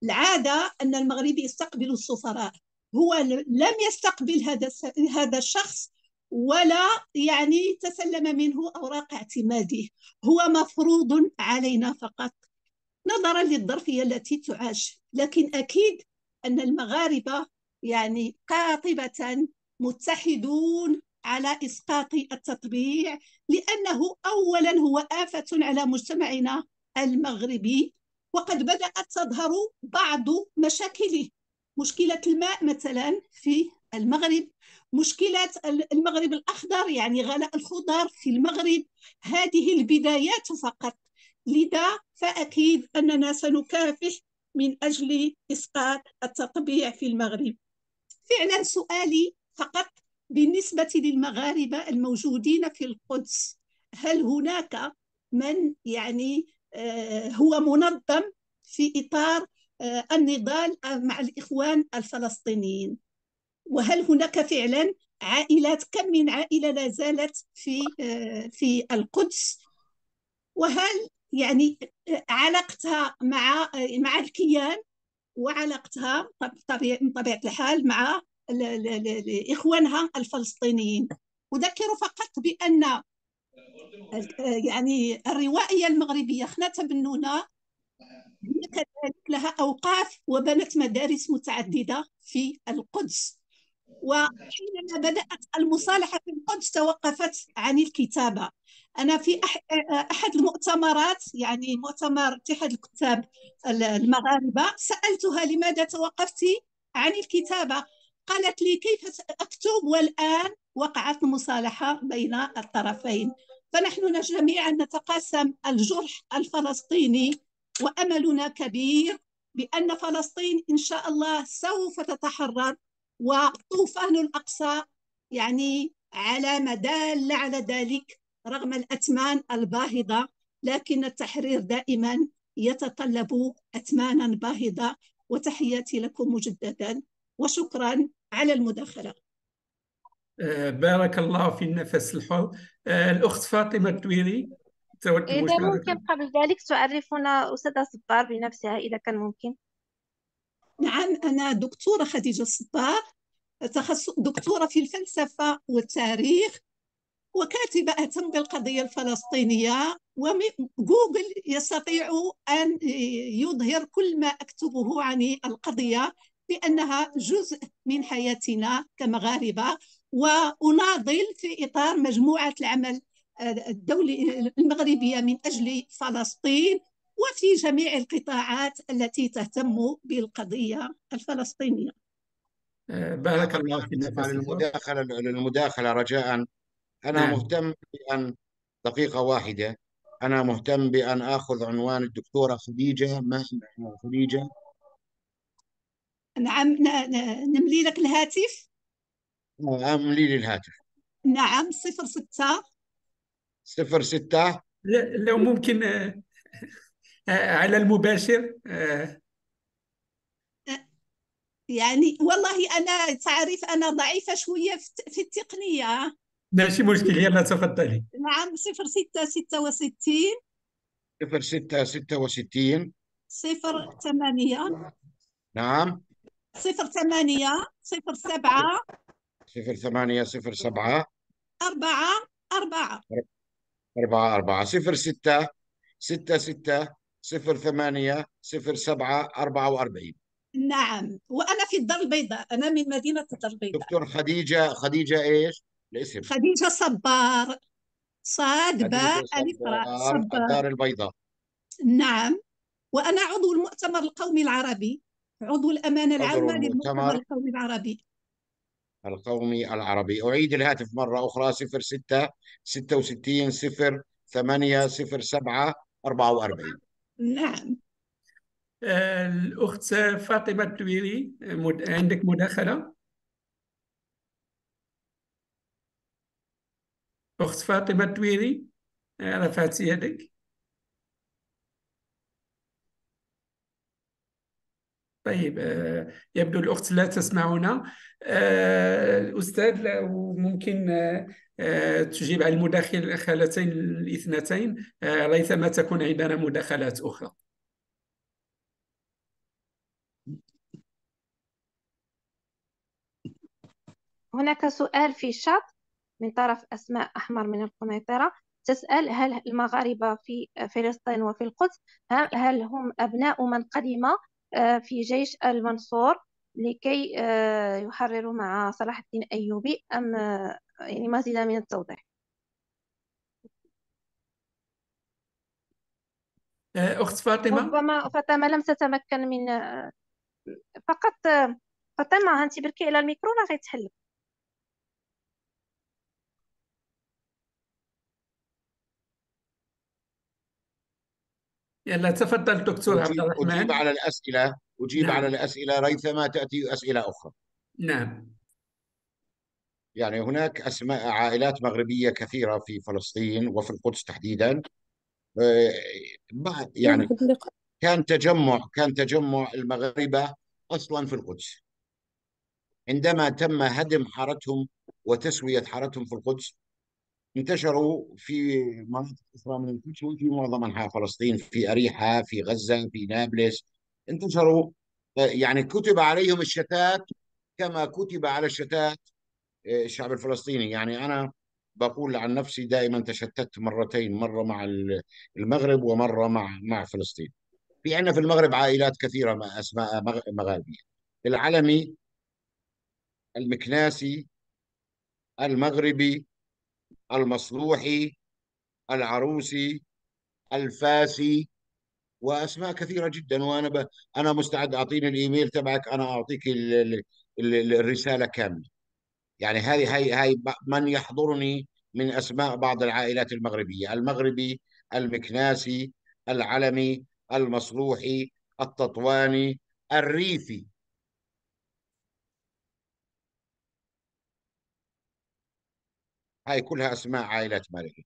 العادة أن المغرب يستقبل السفراء، هو لم يستقبل هذا الشخص ولا يعني تسلم منه أوراق اعتماده. هو مفروض علينا فقط نظرا للظرفية التي تعاش. لكن أكيد أن المغاربة يعني قاطبة متحدون على إسقاط التطبيع، لأنه أولا هو آفة على مجتمعنا المغربي، وقد بدأت تظهر بعض مشاكله. مشكلة الماء مثلا في المغرب، مشكلة المغرب الأخضر يعني غلاء الخضار في المغرب. هذه البدايات فقط. لذا فأكيد أننا سنكافح من أجل إسقاط التطبيع في المغرب. فعلا سؤالي فقط بالنسبة للمغاربة الموجودين في القدس، هل هناك من يعني هو منظم في إطار النضال مع الإخوان الفلسطينيين؟ وهل هناك فعلا عائلات، كم من عائلة لا زالت في القدس؟ وهل يعني علاقتها مع الكيان وعلاقتها من طبيعة الحال مع إخوانها الفلسطينيين؟ أذكر فقط بأن يعني الروائية المغربية خنات بنونة هي كذلك لها أوقاف وبنت مدارس متعددة في القدس. وحينما بدأت المصالحة في القدس توقفت عن الكتابة. أنا في أحد المؤتمرات، يعني مؤتمر اتحاد الكتاب المغاربة، سألتها لماذا توقفت عن الكتابة؟ قالت لي كيف أكتب والآن وقعت المصالحة بين الطرفين. فنحن جميعا نتقاسم الجرح الفلسطيني، وأملنا كبير بأن فلسطين إن شاء الله سوف تتحرر. وطوفان الأقصى يعني علامة دالة على ذلك رغم الأثمان الباهظة، لكن التحرير دائما يتطلب أثمانا باهظة. وتحياتي لكم مجددا، وشكرا على المداخلة. بارك الله في النفس الحر. الأخت فاطمة الدويري تود إذا ممكن المشاركة. قبل ذلك تعرفنا أستاذة صبار بنفسها إذا كان ممكن. نعم، أنا دكتورة خديجة الصبار، دكتورة في الفلسفة والتاريخ، وكاتبة أهتم بالقضية الفلسطينية. وجوجل يستطيع أن يظهر كل ما أكتبه عن القضية، لأنها جزء من حياتنا كمغاربة. وأناضل في إطار مجموعة العمل الدولي المغربية من أجل فلسطين، وفي جميع القطاعات التي تهتم بالقضية الفلسطينية. بارك الله في بالنسبة النفس الحر. للمداخلة رجاء، أنا نعم. مهتم بأن دقيقة واحدة، أنا مهتم بأن آخذ عنوان الدكتورة خديجة. ما خديجة؟ نعم، نملي لك الهاتف. أملي لي الهاتف. نعم، 06 06. لو ممكن على المباشر. يعني والله أنا تعرف أنا ضعيفة شوية في التقنية. ماشي مشكل، يلا تفضلي. نعم، 06 66 06 66. 08 نعم. 08 07 08 07 4 4. 44 06 66 08 07 44. نعم، وأنا في الدار البيضاء، أنا من مدينة الدار البيضاء. دكتور خديجة إيش الاسم؟ خديجة صبار. صاد مدينة باء ألف راء صبار. الدار البيضاء. نعم. وأنا عضو المؤتمر القومي العربي، عضو الأمانة عضو العامة للمؤتمر المؤتمر القومي العربي. القومي العربي. أعيد الهاتف مرة أخرى: 06 66 08 07 44. نعم. الأخت فاطمة الدويري، عندك مداخلة؟ أخت فاطمة الدويري، رفعت يدك. طيب، يبدو الأخت لا تسمعنا. الأستاذ، لو ممكن تجيب على المداخلتين الاثنتين، ريثما تكون عندنا مداخلات أخرى. هناك سؤال في الشات من طرف أسماء أحمر من القنيطرة، تسأل: هل المغاربة في فلسطين وفي القدس هل هم أبناء من قدم في جيش المنصور لكي يحرروا مع صلاح الدين الأيوبي، أم يعني مزيد من التوضيح؟ أخت فاطمة. ربما فاطمة لم تتمكن من فقط فاطمة، أنت بركي على الميكرو راه غيتحل. يلا تفضل دكتور عبد أجيب الرحمن. على الأسئلة، نعم. ريثما تأتي أسئلة أخرى. نعم. يعني هناك أسماء عائلات مغربية كثيرة في فلسطين وفي القدس تحديدا. آه، يعني كان تجمع المغاربة أصلا في القدس. عندما تم هدم حارتهم وتسوية حارتهم في القدس، انتشروا في مناطق أخرى من القدس وفي معظم أنحاء فلسطين، في أريحة، في غزة، في نابلس. انتشروا. يعني كتب عليهم الشتات كما كتب على الشتات الشعب الفلسطيني. يعني أنا بقول عن نفسي دائما تشتت مرتين، مرة مع المغرب ومرة مع فلسطين. في عندنا في المغرب عائلات كثيرة مع أسماء مغاربية: العلمي، المكناسي، المغربي، المصلوحي، العروسي، الفاسي، واسماء كثيره جدا. انا مستعد. اعطيني الايميل تبعك، انا اعطيك الرساله كامله. يعني هاي من يحضرني من اسماء بعض العائلات المغربيه: المغربي، المكناسي، العلمي، المصلوحي، التطواني، الريفي. هاي كلها اسماء عائلات مالكيه.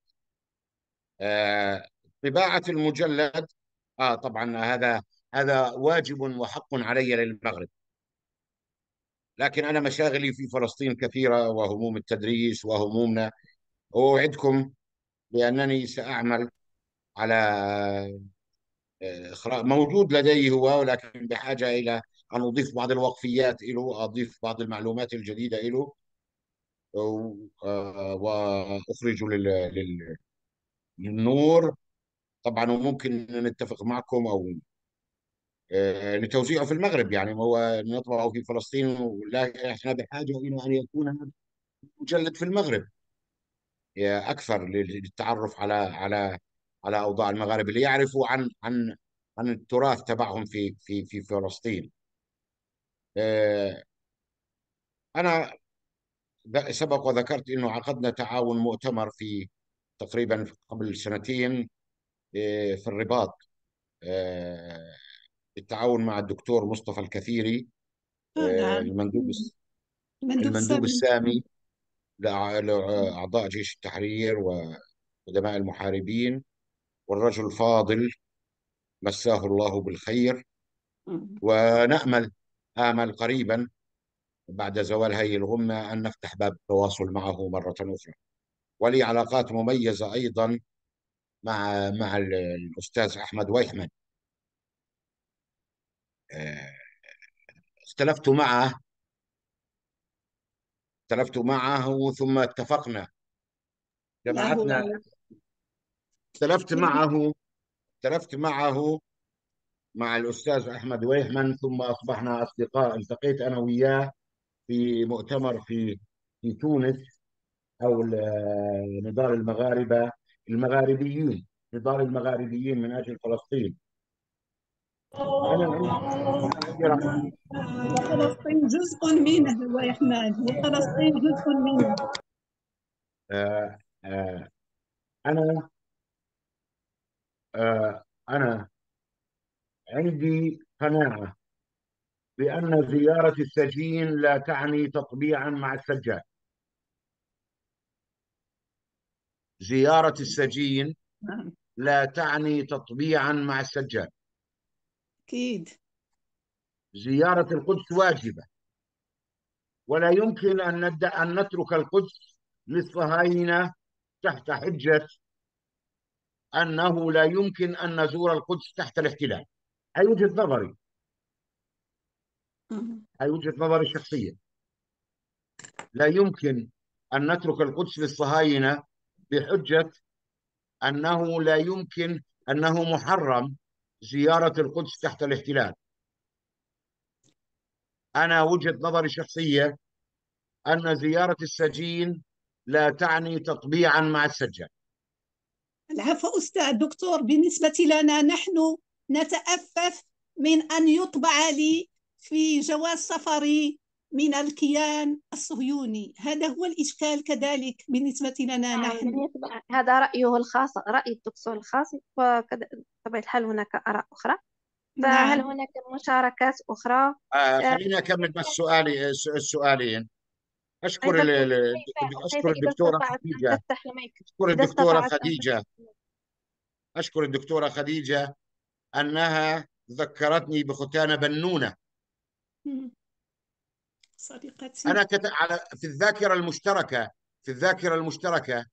آه طباعه المجلد، طبعا هذا واجب وحق علي للمغرب. لكن أنا مشاغلي في فلسطين كثيرة، وهموم التدريس وهمومنا. وأوعدكم بأنني سأعمل على إخراج. موجود لدي هو، ولكن بحاجة إلى أن أضيف بعض الوقفيات له، أضيف بعض المعلومات الجديدة له، وأخرجه للنور طبعا. وممكن نتفق معكم أو لتوزيعه في المغرب. يعني هو نطبعه في فلسطين، ولا احنا بحاجة إلى أن يكون مجلد في المغرب أكثر للتعرف على أوضاع المغاربة، ليعرفوا عن التراث تبعهم في فلسطين. آه، أنا سبق وذكرت أنه عقدنا تعاون مؤتمر في تقريبا قبل سنتين في الرباط، آه، بالتعاون مع الدكتور مصطفى الكثيري، نعم. المندوب مندوب المندوب السامي. السامي لأعضاء جيش التحرير وقدماء المحاربين، والرجل فاضل مساه الله بالخير. ونأمل قريبا بعد زوال هذه الغمة أن نفتح باب التواصل معه مرة أخرى. ولي علاقات مميزة أيضا مع الأستاذ أحمد ويحمد. آه، اختلفت معه ثم اتفقنا، لا هو جمعتنا. اختلفت معه اختلفت معه مع الأستاذ أحمد ويحمن، ثم أصبحنا أصدقاء. التقيت أنا وياه في مؤتمر في تونس، أو نضال المغاربة المغاربيين، نضال المغاربيين من أجل فلسطين. أنا عندي رأي. وفلسطين جزء منه يا أحمد، وفلسطين جزء منه. آه، آه، أنا أنا عندي قناعة بأن زيارة السجين لا تعني تطبيعا مع السجان. زيارة السجين نعم لا تعني تطبيعا مع السجان. أكيد. زيارة القدس واجبة، ولا يمكن أن نترك القدس للصهاينة تحت حجة أنه لا يمكن أن نزور القدس تحت الاحتلال. هي وجهة نظري، هي وجهة نظري الشخصية. لا يمكن أن نترك القدس للصهاينة بحجة أنه لا يمكن، أنه محرم زيارة القدس تحت الاحتلال. أنا وجهة نظري الشخصية أن زيارة السجين لا تعني تطبيعا مع السجان. العفو أستاذ دكتور، بالنسبة لنا نحن نتأفف من أن يطبع لي في جواز سفري من الكيان الصهيوني. هذا هو الإشكال كذلك بالنسبة لنا نحن. هذا رأيه الخاص، رأي الدكتور الخاص، وبطبيعة الحال هناك آراء أخرى. فهل نعم هناك مشاركات أخرى؟ خليني أكمل بس السؤالين. أشكر دكتور، كيف أشكر إذا الدكتورة استطعت أن خديجة. تفتح المايك؟ أشكر إذا الدكتورة استطعت أن تفتح خديجة أشكر الدكتورة خديجة أنها ذكرتني بختان بنونة. صديقتي. في الذاكرة المشتركة، في الذاكرة المشتركة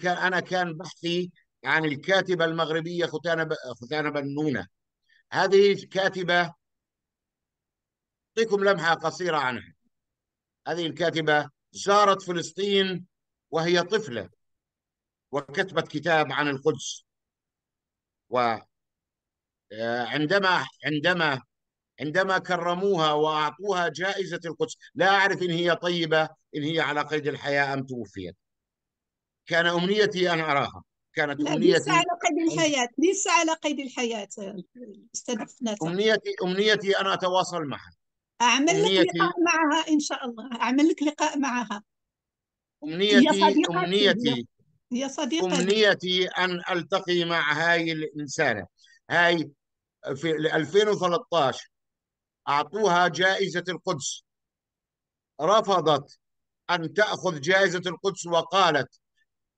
أنا كان بحثي عن الكاتبة المغربية ختان بنونة. هذه كاتبة، أعطيكم لمحة قصيرة عنها. هذه الكاتبة زارت فلسطين وهي طفلة، وكتبت كتاب عن القدس. وعندما كرموها وأعطوها جائزة القدس، لا أعرف إن هي طيبة، إن هي على قيد الحياة أم توفيت. كان أمنيتي أن أراها، كانت لا، ليس أمنيتي. على قيد الحياة، ليس على قيد الحياة أستاذ نتا. أمنيتي أن أتواصل معها. أعمل لك أمنيتي لقاء معها إن شاء الله، أعمل لك لقاء معها. هي أمنيتي صديقتي، أمنيتي هي صديقة لي. أمنيتي أن ألتقي مع هاي الإنسانة. هاي في 2013 أعطوها جائزة القدس، رفضت أن تأخذ جائزة القدس، وقالت،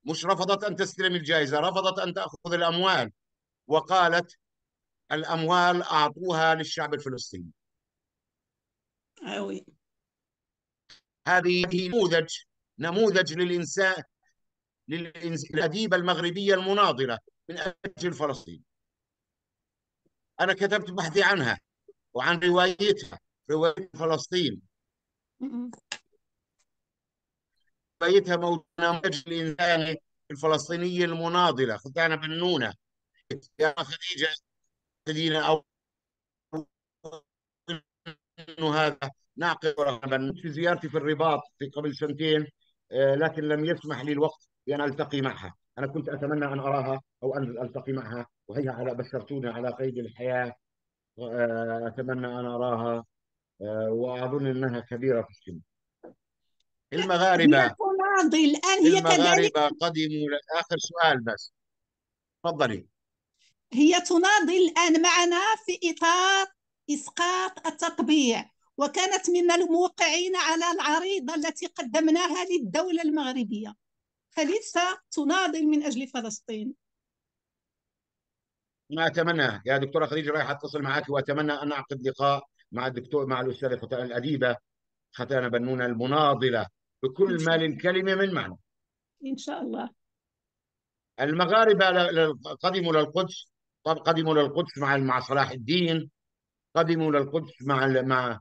مش رفضت أن تستلم الجائزة، رفضت أن تأخذ الأموال، وقالت الأموال أعطوها للشعب الفلسطيني. أوي. هذه نموذج للأديبة المغربية المناضلة من أجل فلسطين. أنا كتبت بحثي عنها وعن روايتها، رواية فلسطين. روايتها نموذج الإنسان الفلسطينية المناضلة، ختان بنونة. يا خديجة تدينا أو انه هذا نعقد في زيارتي في الرباط في قبل سنتين، لكن لم يسمح لي الوقت بان التقي معها. انا كنت اتمنى ان اراها او ان التقي معها، وهي بشرتوني على قيد الحياه. اتمنى ان اراها، واظن انها كبيره في السن. هي المغاربه تناضل الآن، هي كذلك. المغاربه قدموا. اخر سؤال بس، تفضلي. هي تناضل الآن معنا في إطار إسقاط التطبيع، وكانت من الموقعين على العريضة التي قدمناها للدولة المغربية، فلسه تناضل من أجل فلسطين. ما اتمنى يا دكتوره خديجه، رايح اتصل معك، واتمنى ان اعقد لقاء مع الاستاذه الاديبه ختان بنون المناضله إن بكل ما شاء الله. للكلمه من معنى. إن شاء الله. المغاربه قدموا للقدس. طب قدموا للقدس مع صلاح الدين، قدموا للقدس مع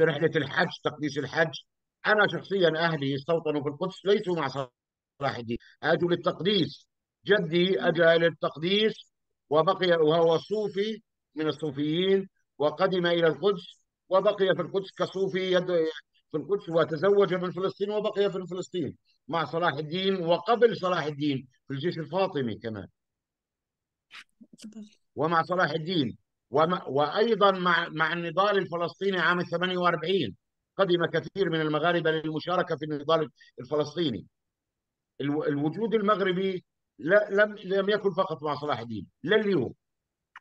رحله الحج، تقديس الحج. انا شخصيا اهلي استوطنوا في القدس ليسوا مع صلاح الدين، اجوا للتقديس. جدي اجى للتقديس وبقي، وهو صوفي من الصوفيين، وقدم الى القدس وبقي في القدس كصوفي في القدس وتزوج من فلسطين وبقي في فلسطين مع صلاح الدين، وقبل صلاح الدين في الجيش الفاطمي كمان، ومع صلاح الدين، وأيضا مع النضال الفلسطيني عام 48 قدم كثير من المغاربة للمشاركة في النضال الفلسطيني. الوجود المغربي لم يكن فقط مع صلاح الدين، لليوم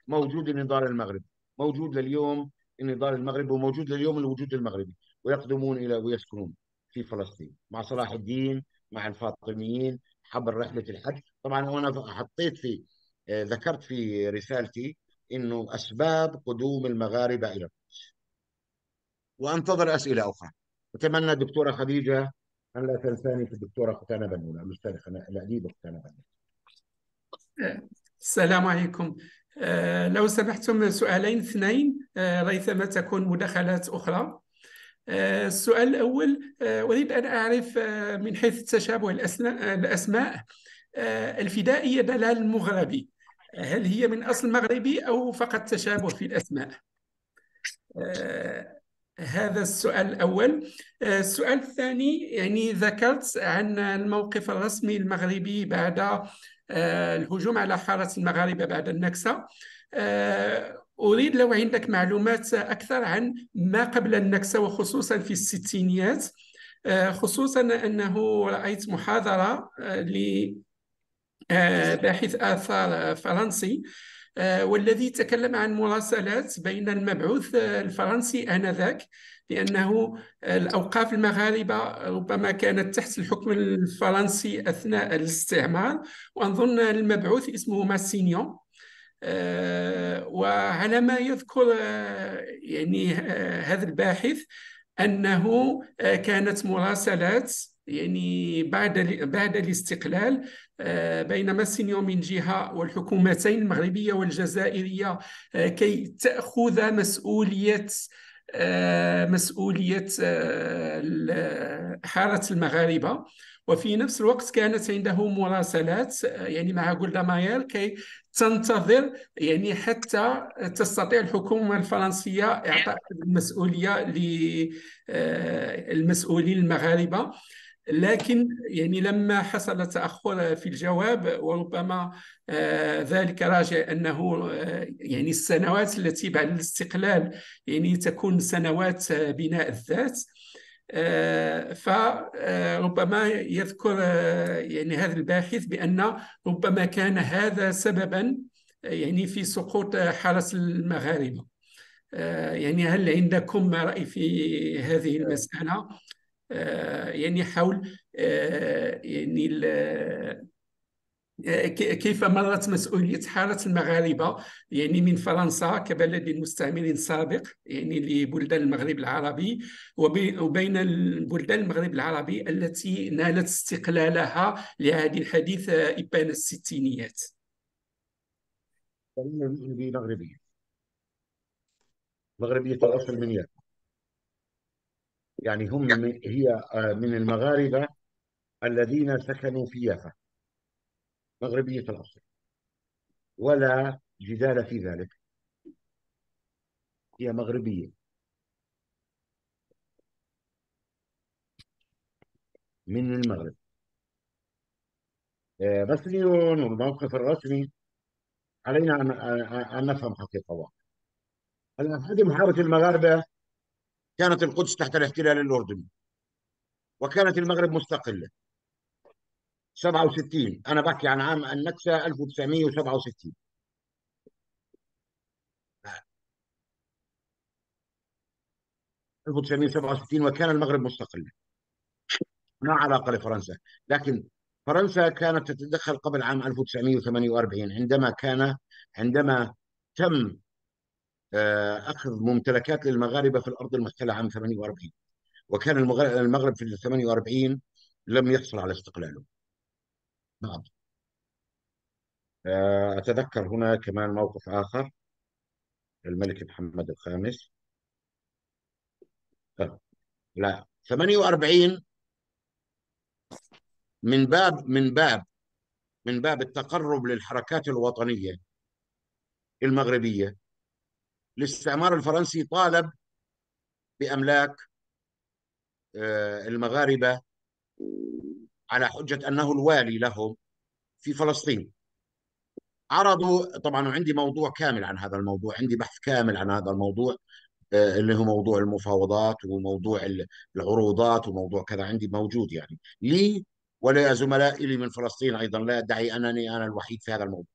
موجود النضال المغربي، موجود لليوم النضال المغربي، وموجود لليوم الوجود المغربي، ويقدمون إلى ويسكنون في فلسطين مع صلاح الدين، مع الفاطميين حبر رحلة الحج. طبعا أنا حطيت في ذكرت في رسالتي إنه أسباب قدوم المغاربة إلى، وأنتظر أسئلة أخرى. أتمنى دكتورة خديجة أن لا تنساني في الدكتورة ختانة بنون، الأستاذ الأديب ختانة بنون. السلام عليكم. لو سمحتم سؤالين اثنين ريثما تكون مداخلات أخرى. السؤال الأول، أريد أن أعرف من حيث تشابه الأسماء، الفدائية دلال المغربي، هل هي من أصل مغربي أو فقط تشابه في الأسماء؟ هذا السؤال الأول. السؤال الثاني، يعني ذكرت عن الموقف الرسمي المغربي بعد الهجوم على حارة المغاربة بعد النكسة. أريد لو عندك معلومات أكثر عن ما قبل النكسة وخصوصا في الستينيات، خصوصا أنه رأيت محاضرة لباحث آثار فرنسي، والذي تكلم عن مراسلات بين المبعوث الفرنسي آنذاك، لأنه الأوقاف المغاربة ربما كانت تحت الحكم الفرنسي أثناء الاستعمار، وأظن المبعوث اسمه ماسينيون. وعلى ما يذكر يعني هذا الباحث أنه كانت مراسلات يعني بعد الاستقلال بين ماسينيون من جهة والحكومتين المغربية والجزائرية كي تأخذ مسؤولية حارة المغاربة، وفي نفس الوقت كانت عنده مراسلات يعني مع جولدا ماير كي تنتظر يعني حتى تستطيع الحكومة الفرنسية إعطاء المسؤولية للمسؤولين المغاربة. لكن يعني لما حصل تأخر في الجواب، وربما ذلك راجع أنه يعني السنوات التي بعد الاستقلال يعني تكون سنوات بناء الذات، فربما يذكر يعني هذا الباحث بأن ربما كان هذا سببا يعني في سقوط حرس المغاربة. يعني هل عندكم رأي في هذه المسألة؟ يعني حول يعني كيف مرت مسؤولية حارة المغاربة يعني من فرنسا كبلد مستعمر سابق يعني لبلدان المغرب العربي، وبين البلدان المغرب العربي التي نالت استقلالها لعهد الحديث إبان الستينيات. مغربية الأصل من يافا، يعني هي من المغاربة الذين سكنوا في يافا، مغربية الأصل ولا جدال في ذلك، هي مغربية من المغرب. بس اليوم والموقف الرسمي علينا أن نفهم حقيقة واحدة. هذه محارة المغاربة كانت القدس تحت الاحتلال الأردني، وكانت المغرب مستقلة 67. أنا بحكي عن عام النكسة 1967. وكان المغرب مستقلا، ما علاقة لفرنسا. لكن فرنسا كانت تتدخل قبل عام 1948 عندما تم أخذ ممتلكات للمغاربة في الأرض المحتلة عام 48، وكان المغرب في 48 لم يحصل على استقلاله بعد. أتذكر هنا كمان موقف آخر، الملك محمد الخامس. لا، 48 من باب التقرب للحركات الوطنية المغربية، الاستعمار الفرنسي طالب بأملاك المغاربة على حجة أنه الوالي لهم في فلسطين. عرضوا طبعا، وعندي موضوع كامل عن هذا الموضوع، عندي بحث كامل عن هذا الموضوع، اللي هو موضوع المفاوضات وموضوع العروضات وموضوع كذا، عندي موجود يعني لي ولزملائي لي من فلسطين أيضا، لا أدعي أنني أنا الوحيد في هذا الموضوع.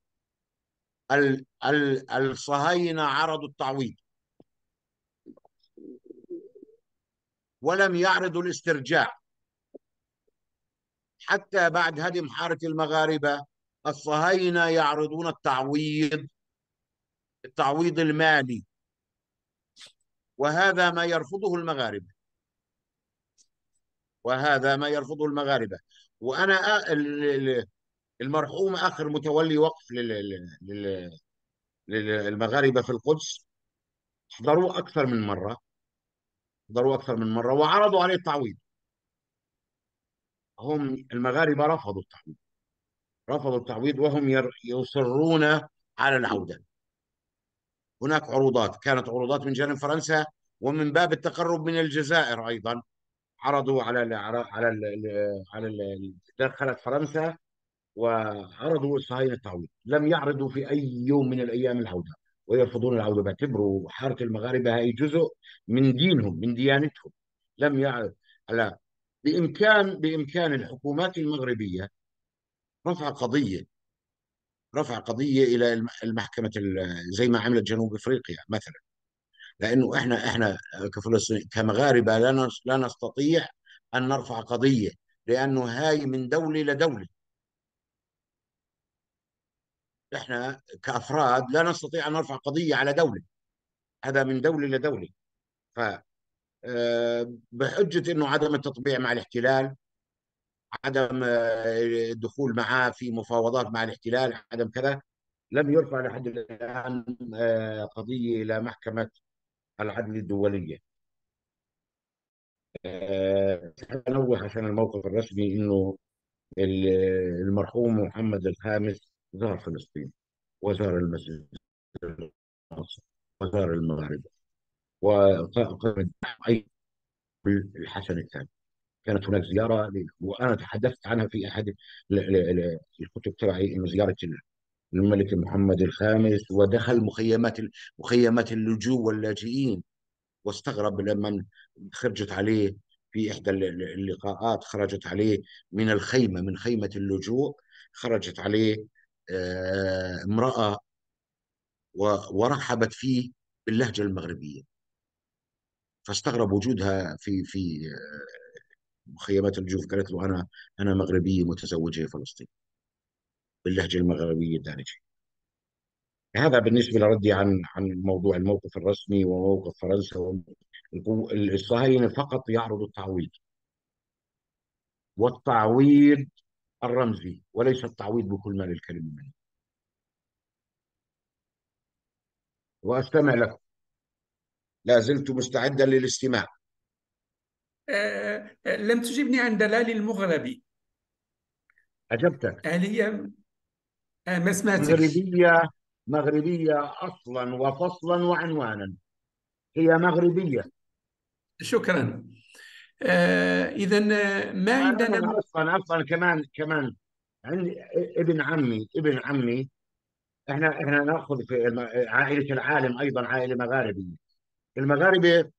الصهاينة عرضوا التعويض ولم يعرضوا الاسترجاع. حتى بعد هدم حارة المغاربة الصهاينة يعرضون التعويض المالي، وهذا ما يرفضه المغاربة، وهذا ما يرفضه المغاربة. وأنا المرحوم آخر متولي وقف للمغاربة في القدس حضروا أكثر من مرة، حضروا أكثر من مرة وعرضوا عليه التعويض. هم المغاربة رفضوا التعويض، رفضوا التعويض، وهم يصرون على العودة. هناك عروضات، كانت عروضات من جانب فرنسا، ومن باب التقرب من الجزائر أيضا عرضوا دخلت فرنسا وعرضوا الصهاينة التعويض. لم يعرضوا في أي يوم من الأيام العودة، ويرفضون العودة، بيعتبروا حارة المغاربة هي جزء من دينهم، من ديانتهم. لم يعرض. لا، بإمكان الحكومات المغربية رفع قضية، رفع قضية إلى المحكمة، زي ما عملت جنوب أفريقيا مثلا. لأنه إحنا كفلسطين كمغاربة لا نستطيع أن نرفع قضية، لأنه هاي من دولة لدولة. إحنا كأفراد لا نستطيع أن نرفع قضية على دولة، هذا من دولة لدولة. ف بحجة أنه عدم التطبيع مع الاحتلال، عدم الدخول معه في مفاوضات مع الاحتلال، عدم كذا، لم يرفع لحد الآن قضية إلى محكمة العدل الدولية. أنوه عشان الموقف الرسمي إنه المرحوم محمد الخامس زار فلسطين، وزار المسجد الأقصى، وزار المغرب، وقام أيضا بالحسن الثاني. كانت هناك زيارة وأنا تحدثت عنها في أحد الكتب تبعي، إنه زيارة الملك محمد الخامس، ودخل مخيمات اللجوء واللاجئين، واستغرب لما خرجت عليه في إحدى اللقاءات، خرجت عليه من الخيمة، من خيمة اللجوء، خرجت عليه امرأة ورحبت فيه باللهجة المغربية، فاستغرب وجودها في مخيمات اللجوء. قالت له أنا مغربية متزوجة فلسطين، باللهجة المغربية الدارجة. هذا بالنسبة لردي عن موضوع الموقف الرسمي وموقف فرنسا. الصهاينة فقط يعرض التعويض، والتعويض الرمزي وليس التعويض بكل ما للكلمة منه. وأستمع لكم، لا زلت مستعدا للاستماع. لم تجبني عن دلال المغربي. أجبتك. هل هي ما سمعتكش؟ مغربية أصلا وفصلا وعنوانا، هي مغربية. شكرا. إذا ما عندنا. أنا أصلا كمان عندي ابن عمي. احنا ناخذ في عائلة العالم أيضا عائلة مغاربية. المغاربة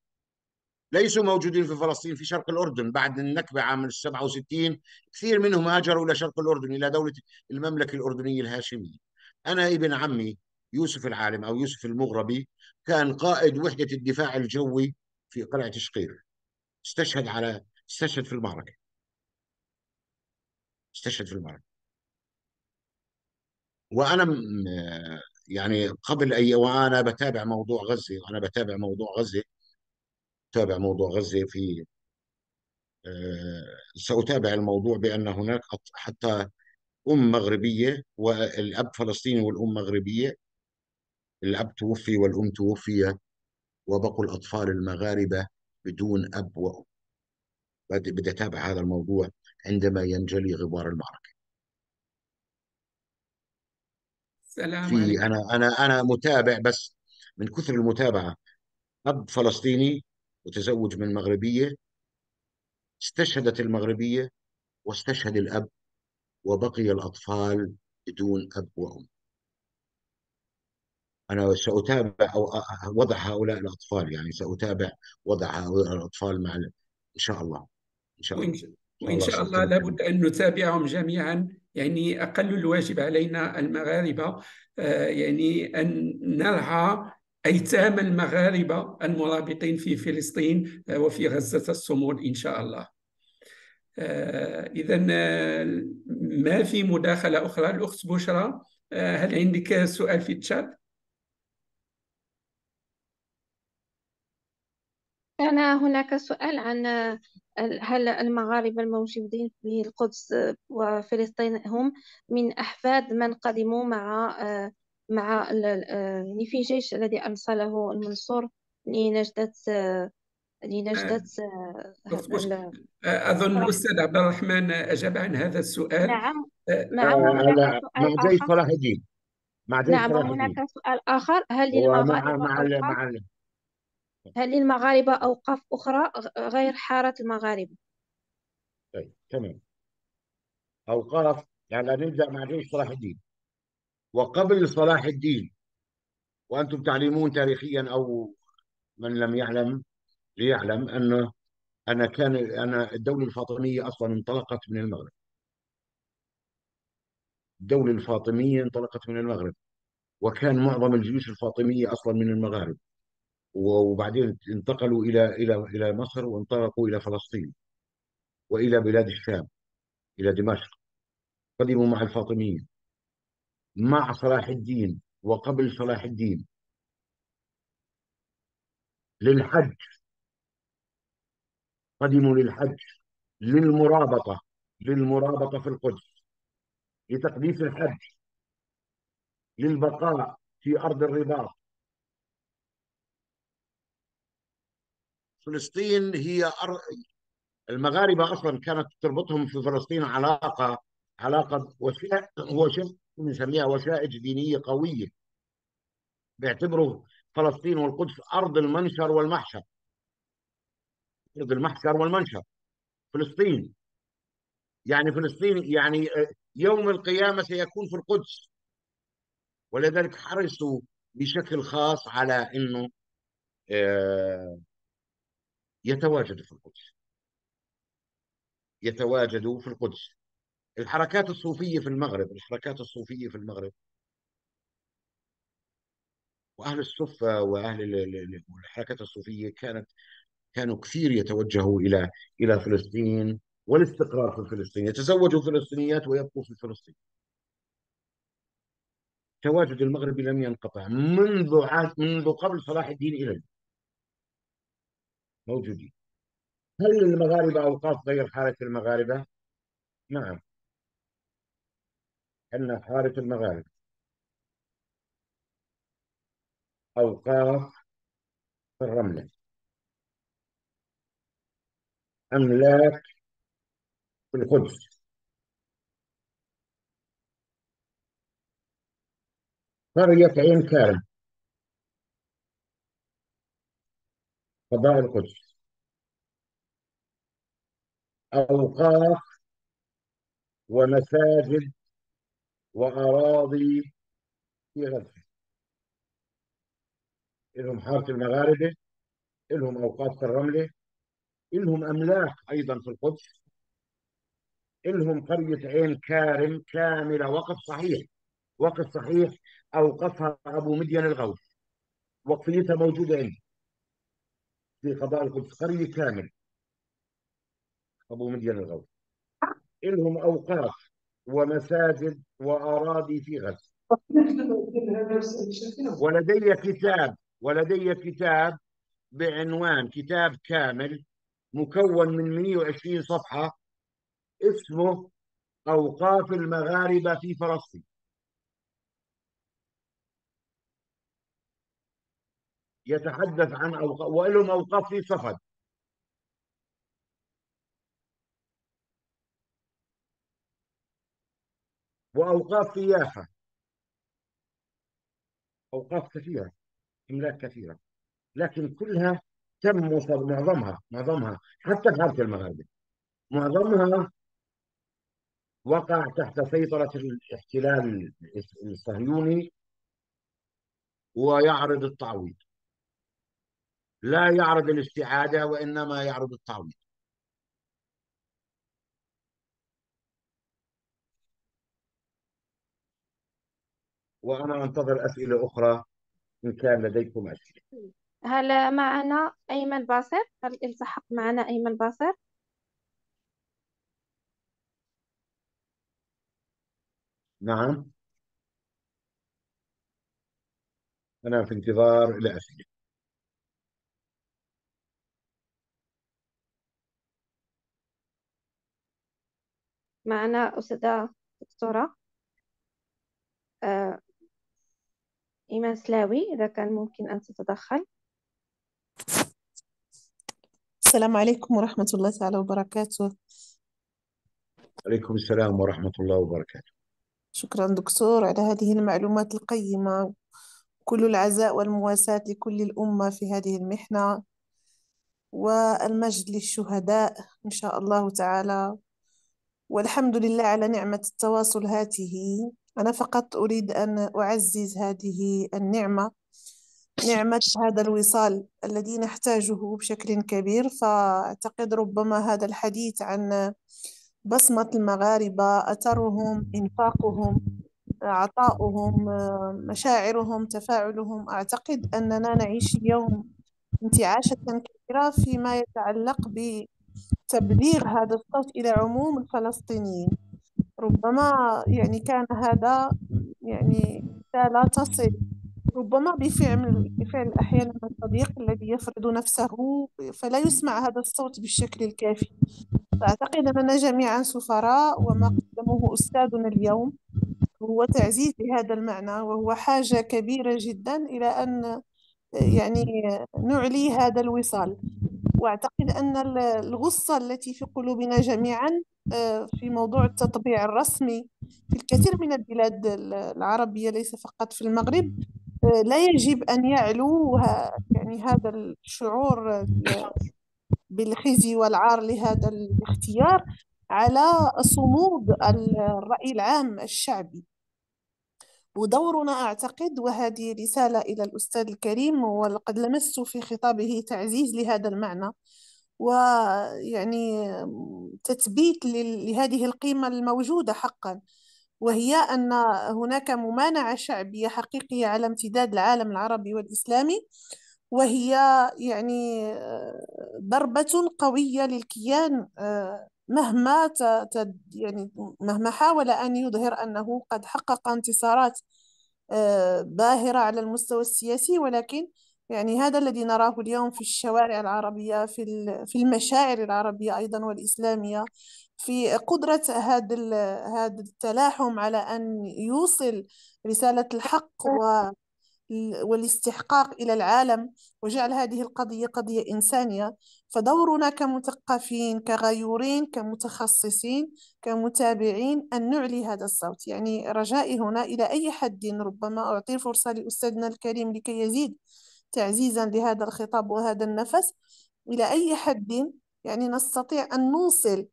ليسوا موجودين في فلسطين، في شرق الأردن بعد النكبة عام 67. كثير منهم هاجروا إلى شرق الأردن، إلى دولة المملكة الأردنية الهاشمية. أنا ابن عمي يوسف العالم أو يوسف المغربي كان قائد وحدة الدفاع الجوي في قلعة شقير، استشهد في المعركة، استشهد في المعركة. وأنا يعني قبل وأنا بتابع موضوع غزة، بتابع موضوع غزة في سأتابع الموضوع بأن هناك حتى أم مغربية والأب فلسطيني والأم مغربية، الأب توفي والأم توفي، وبقوا الأطفال المغاربة بدون أب وأم. بدي أتابع هذا الموضوع عندما ينجلي غبار المعركة. السلام في عليكم. أنا متابع، بس من كثر المتابعة، أب فلسطيني متزوج من مغربية، استشهدت المغربية واستشهد الأب، وبقي الأطفال بدون أب وأم. أنا سأتابع وضع هؤلاء الأطفال، يعني سأتابع وضع هؤلاء الأطفال إن شاء الله. إن شاء الله. وإن إن شاء وإن الله شاء الله سأتابع. لابد أن نتابعهم جميعا. يعني أقل الواجب علينا المغاربة يعني أن نرعى أيتام المغاربة المرابطين في فلسطين وفي غزة الصمود إن شاء الله. إذا ما في مداخلة أخرى. الأخت بشرى، هل عندك سؤال في الشات؟ كان هناك سؤال عن هل المغاربة الموجودين في القدس وفلسطين هم من أحفاد من قدموا يعني في جيش الذي أرسله المنصور لنجدة آه، لنجدة أخت هذا بشرى، أظن الأستاذ عبد الرحمن أجاب عن هذا السؤال. نعم. آه، نعم، وهناك مع سؤال جيش آخر. صلاح الدين. مع جيش نعم، صلاح وهناك الدين. سؤال آخر: ومع مع هل للمغاربة أوقاف أخرى غير حارة المغاربة؟ طيب تمام. أوقاف، يعني نبدأ مع جيش صلاح الدين. وقبل صلاح الدين، وأنتم تعلمون تاريخيا أو من لم يعلم ليعلم أن الدولة الفاطمية أصلا انطلقت من المغرب. الدولة الفاطمية انطلقت من المغرب، وكان معظم الجيوش الفاطمية أصلا من المغارب، وبعدين انتقلوا إلى مصر، وانطلقوا إلى فلسطين وإلى بلاد الشام، إلى دمشق. قدموا مع الفاطميين مع صلاح الدين وقبل صلاح الدين للحج. قدموا للحج، للمرابطة، للمرابطة في القدس، لتقديس الحج، للبقاء في أرض الرباط. فلسطين هي المغاربة أصلا كانت تربطهم في فلسطين علاقة نسميها وشائج دينية قوية. بيعتبروا فلسطين والقدس أرض المنشر والمحشر. أرض المحشر والمنشر فلسطين. يعني فلسطين يعني يوم القيامة سيكون في القدس. ولذلك حرصوا بشكل خاص على أنه آه، يتواجدوا في القدس. يتواجدوا في القدس. الحركات الصوفية في المغرب، الحركات الصوفية في المغرب، وأهل الصفة وأهل الحركات الصوفية كانوا كثير يتوجهوا إلى فلسطين والاستقرار في فلسطين. يتزوجوا فلسطينيات ويبقوا في فلسطين. تواجد المغربي لم ينقطع منذ قبل صلاح الدين إلى اليوم. موجودين. هل للمغاربة أوقاف غير حارة المغاربة؟ نعم، أن حارة المغاربة أوقاف في الرملة، أملاك في القدس، قرية عين كارم، قضاء القدس، أوقاف ومساجد وأراضي في غزة. لهم حارة المغاربة، لهم أوقاف في الرملة، لهم أملاك أيضا في القدس، لهم قرية عين كارم كاملة وقف صحيح. وقف صحيح أوقفها أبو مدين الغوث، وقفيتها موجودة عندي في قضاء القدس، قرية كامل أبو مدين الغوث. لهم أوقاف ومساجد وأراضي في غزة. ولدي كتاب بعنوان كتاب كامل مكون من 120 صفحة، اسمه أوقاف المغاربة في فلسطين. يتحدث عن أوقاف، ولهم أوقاف في صفد، وأوقاف في يافا. أوقاف كثيرة، أملاك كثيرة، لكن كلها تم معظمها حتى حارة المغاربة معظمها وقع تحت سيطرة الاحتلال الصهيوني، ويعرض التعويض، لا يعرض الاستعادة وإنما يعرض التعويض. وأنا أنتظر أسئلة أخرى إن كان لديكم أسئلة. هل معنا أيمن باصر؟ هل التحق معنا أيمن باصر؟ نعم، أنا في انتظار الأسئلة. معنا أستاذة دكتورة آه، إيمان سلاوي، إذا كان ممكن أن تتدخل. السلام عليكم ورحمة الله تعالى وبركاته. عليكم السلام ورحمة الله وبركاته. شكرا دكتور على هذه المعلومات القيمة. كل العزاء والمواساة لكل الأمة في هذه المحنة، والمجد للشهداء إن شاء الله تعالى. والحمد لله على نعمة التواصل هاته. أنا فقط أريد أن أعزز هذه النعمة، نعمة هذا الوصال الذي نحتاجه بشكل كبير. فأعتقد ربما هذا الحديث عن بصمة المغاربة، أثرهم، إنفاقهم، عطاؤهم، مشاعرهم، تفاعلهم، أعتقد أننا نعيش اليوم انتعاشة كبيرة فيما يتعلق بتبليغ هذا الصوت إلى عموم الفلسطينيين. ربما يعني كان هذا يعني رسالة تصل ربما بفعل أحيانا الصديق الذي يفرض نفسه فلا يسمع هذا الصوت بالشكل الكافي. فأعتقد أننا جميعا سفراء، وما قدمه أستاذنا اليوم هو تعزيز لهذا المعنى، وهو حاجة كبيرة جدا إلى أن يعني نعلي هذا الوصال. وأعتقد أن الغصة التي في قلوبنا جميعا في موضوع التطبيع الرسمي في الكثير من البلاد العربية، ليس فقط في المغرب، لا يجب أن يعلو يعني هذا الشعور بالخزي والعار لهذا الاختيار على صمود الرأي العام الشعبي. ودورنا أعتقد، وهذه رسالة إلى الأستاذ الكريم ولقد لمست في خطابه تعزيز لهذا المعنى، ويعني تثبيت لهذه القيمة الموجودة حقا، وهي أن هناك ممانعة شعبية حقيقية على امتداد العالم العربي والإسلامي، وهي يعني ضربة قوية للكيان، مهما يعني مهما حاول أن يظهر أنه قد حقق انتصارات باهرة على المستوى السياسي، ولكن يعني هذا الذي نراه اليوم في الشوارع العربية، في المشاعر العربية أيضا والإسلامية، في قدرة هذا التلاحم على أن يوصل رسالة الحق والاستحقاق إلى العالم، وجعل هذه القضية قضية إنسانية. فدورنا كمثقفين، كغيورين، كمتخصصين، كمتابعين، أن نعلي هذا الصوت. يعني رجائي هنا إلى أي حد، ربما أعطي فرصة لأستاذنا الكريم لكي يزيد تعزيزا لهذا الخطاب وهذا النفس، إلى أي حد يعني نستطيع أن نوصل،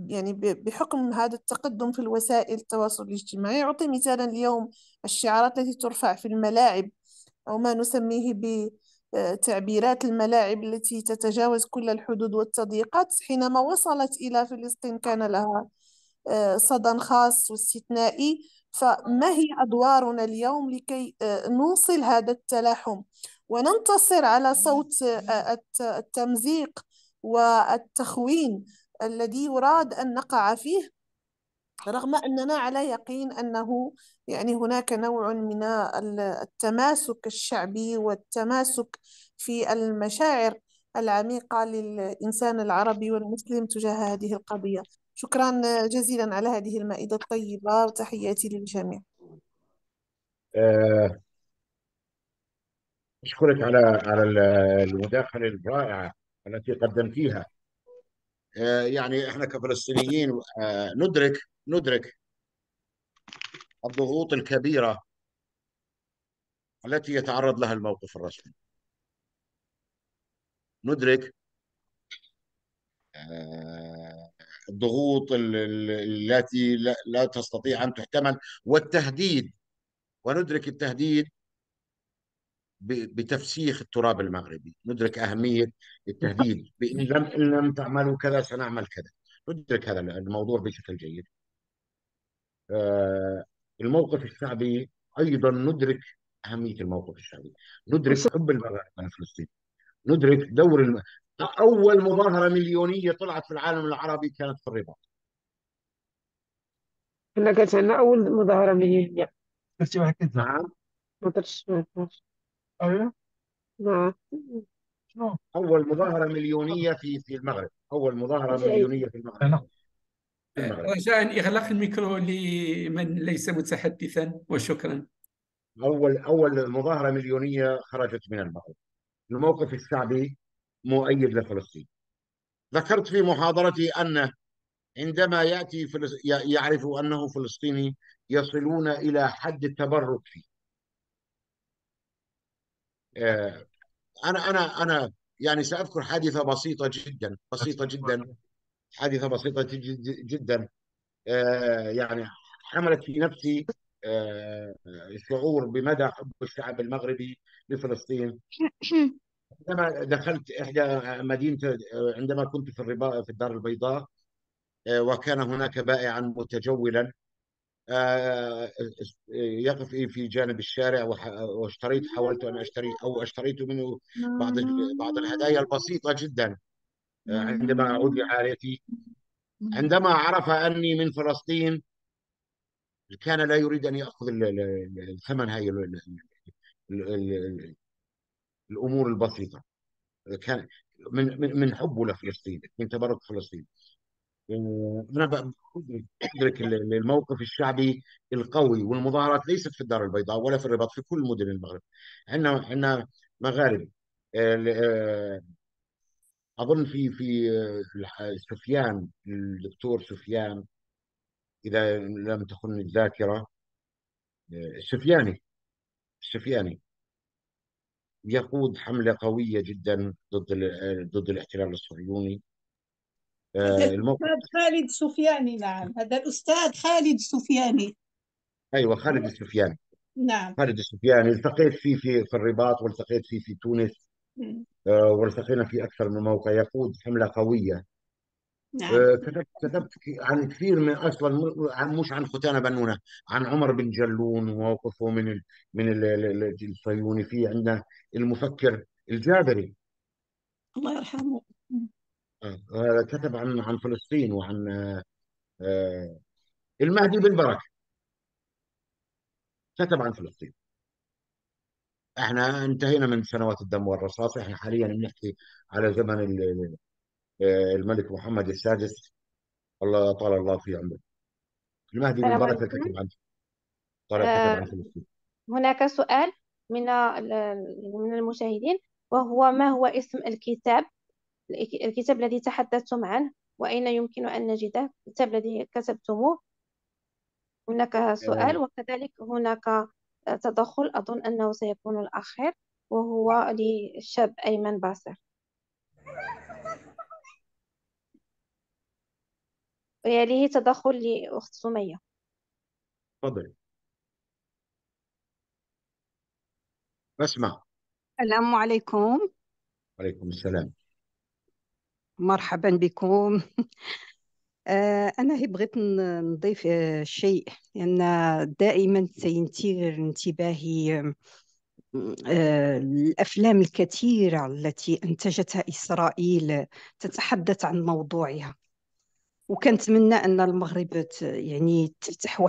يعني بحكم هذا التقدم في الوسائل التواصل الاجتماعي. أعطي مثالا اليوم الشعارات التي ترفع في الملاعب، أو ما نسميه بتعبيرات الملاعب التي تتجاوز كل الحدود والتضييقات، حينما وصلت إلى فلسطين كان لها صدى خاص واستثنائي. فما هي أدوارنا اليوم لكي نوصل هذا التلاحم وننتصر على صوت التمزيق والتخوين الذي يراد أن نقع فيه، رغم أننا على يقين أنه يعني هناك نوع من التماسك الشعبي والتماسك في المشاعر العميقة للإنسان العربي والمسلم تجاه هذه القضية. شكرا جزيلا على هذه المائدة الطيبة، وتحياتي للجميع. آه، أشكرك على المداخلة الرائعة التي قدمتيها. يعني احنا كفلسطينيين ندرك الضغوط الكبيرة التي يتعرض لها الموقف الرسمي. ندرك الضغوط التي لا تستطيع أن تحتمل، والتهديد، وندرك التهديد بتفسيخ التراب المغربي. ندرك أهمية التهديد إن لم تعملوا كذا سنعمل كذا. ندرك هذا الموضوع بشكل جيد. آه، الموقف الشعبي أيضا ندرك أهمية الموقف الشعبي، ندرك حب المغاربة لفلسطين، ندرك أول مظاهرة مليونية طلعت في العالم العربي كانت في الرباط. أنا قلت أنا أول مظاهرة مليونية. نعم، ما درتش أيوة. نعم. أول مظاهرة مليونية في المغرب، أول مظاهرة جيد. مليونية في المغرب، في المغرب. رجاء إغلاق الميكرو لمن ليس متحدثا، وشكرا. أول مظاهرة مليونية خرجت من المغرب. الموقف الشعبي مؤيد لفلسطين. ذكرت في محاضرتي أن عندما يعرف أنه فلسطيني يصلون إلى حد التبرك فيه. آه، أنا يعني سأذكر حادثة بسيطة جدا، بسيطة جدا، حادثة بسيطة جدا. يعني حملت في نفسي شعور بمدى حب الشعب المغربي لفلسطين. عندما دخلت إحدى مدينة، عندما كنت في الرباط في الدار البيضاء، وكان هناك بائعا متجولا يقف في جانب الشارع، واشتريت، حاولت أن أشتري أو اشتريت منه بعض الهدايا البسيطة جدا. عندما أعود لعائلتي، عندما عرف أني من فلسطين، كان لا يريد أن يأخذ الثمن هاي الأمور البسيطة. كان من حبه لفلسطين، من تبرك فلسطين. وانا ادرك الموقف الشعبي القوي، والمظاهرات ليست في الدار البيضاء ولا في الرباط، في كل مدن المغرب. عندنا مغاربه. اظن سفيان، الدكتور سفيان، اذا لم تخن الذاكره، السفياني يقود حمله قويه جدا ضد الاحتلال الصهيوني. هذا الموقف، الأستاذ خالد سفياني. نعم، هذا الأستاذ خالد سفياني. ايوه، خالد السفياني. نعم. خالد السفياني التقيت فيه في الرباط، والتقيت فيه في تونس، والتقينا في أكثر من موقع. يقود حملة قوية. نعم. كتبت عن كثير من، أصلا مش عن ختانة بنونة، عن عمر بن جلون وموقفه الصهيوني. في عندنا المفكر الجابري، الله يرحمه. كتب عن فلسطين، وعن آه، المهدي بن بركة كتب عن فلسطين. احنا انتهينا من سنوات الدم والرصاص، احنا حاليا بنحكي على زمن الملك محمد السادس، الله طال الله في عمره. المهدي بن السلام بركة عليكم. كتب آه، عن فلسطين. هناك سؤال من المشاهدين، وهو: ما هو اسم الكتاب الذي تحدثتم عنه، وأين يمكن أن نجده الكتاب الذي كتبتموه؟ هناك آه، سؤال، وكذلك هناك تدخل أظن أنه سيكون الأخير، وهو للشاب أيمن باصر، ويليه تدخل لأخت سمية. تفضل، اسمع. السلام عليكم. عليكم السلام. مرحبا بكم. أنا هي بغيت نضيف شيء، لأن دائما سينتير انتباهي الأفلام الكثيرة التي أنتجتها إسرائيل تتحدث عن موضوعها، وكنتمنى أن المغرب يعني تفتح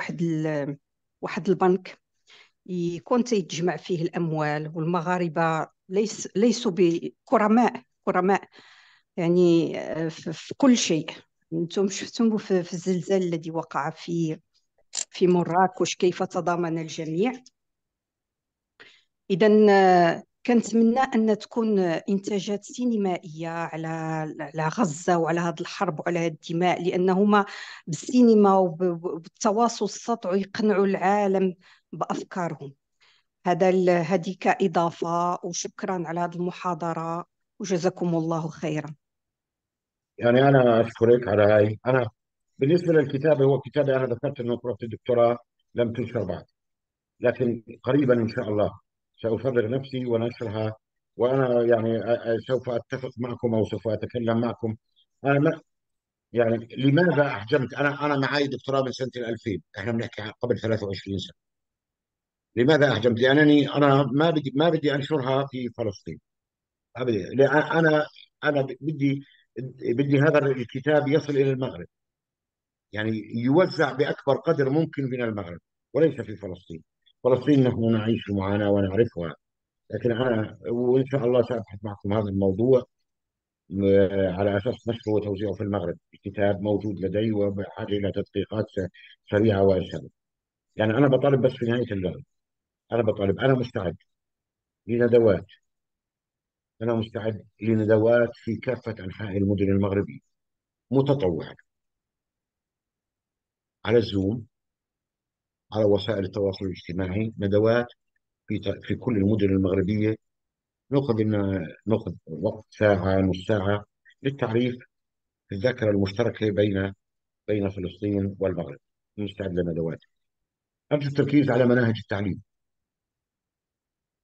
واحد البنك يكون تيتجمع فيه الأموال، والمغاربة ليسوا كرماء يعني في كل شيء. انتم شفتم في الزلزال الذي وقع في مراكش كيف تضامن الجميع. اذا كنتمنى ان تكون انتاجات سينمائيه على غزه وعلى هذه الحرب وعلى هذه الدماء، لانهما بالسينما وبالتواصل استطاعوا يقنعوا العالم بافكارهم. هذه كاضافه، وشكرا على هذه المحاضره، وجزاكم الله خيرا. يعني أنا أشكرك على هاي. أنا بالنسبة للكتابة، هو كتابة أنا ذكرت أنه قرأت الدكتوراه لم تنشر بعد، لكن قريبا إن شاء الله سأفرغ نفسي ونشرها. وأنا يعني سوف أتفق معكم أو سوف أتكلم معكم. أنا ما يعني لماذا أحجمت؟ أنا معي دكتوراه من سنة 2000، إحنا بنحكي قبل 23 سنة. لماذا أحجمت؟ لأنني أنا ما بدي أنشرها في فلسطين أبدا. لأن أنا بدي هذا الكتاب يصل إلى المغرب، يعني يوزع بأكبر قدر ممكن من المغرب، وليس في فلسطين. فلسطين نحن نعيش معاناة ونعرفها، لكن أنا وإن شاء الله سأبحث معكم هذا الموضوع على أساس نشره وتوزيعه في المغرب. الكتاب موجود لدي وبحاجة إلى تدقيقات سريعة وإرسال. يعني أنا بطالب بس في نهاية اللغة، أنا بطالب، أنا مستعد لندوات، أنا مستعد لندوات في كافة أنحاء المدن المغربية متطوعة، على الزوم، على وسائل التواصل الاجتماعي، ندوات في كل المدن المغربية. نأخذ وقت ساعة نص ساعة للتعريف في الذاكرة المشتركة بين فلسطين والمغرب. مستعد لندوات. أرجو التركيز على مناهج التعليم،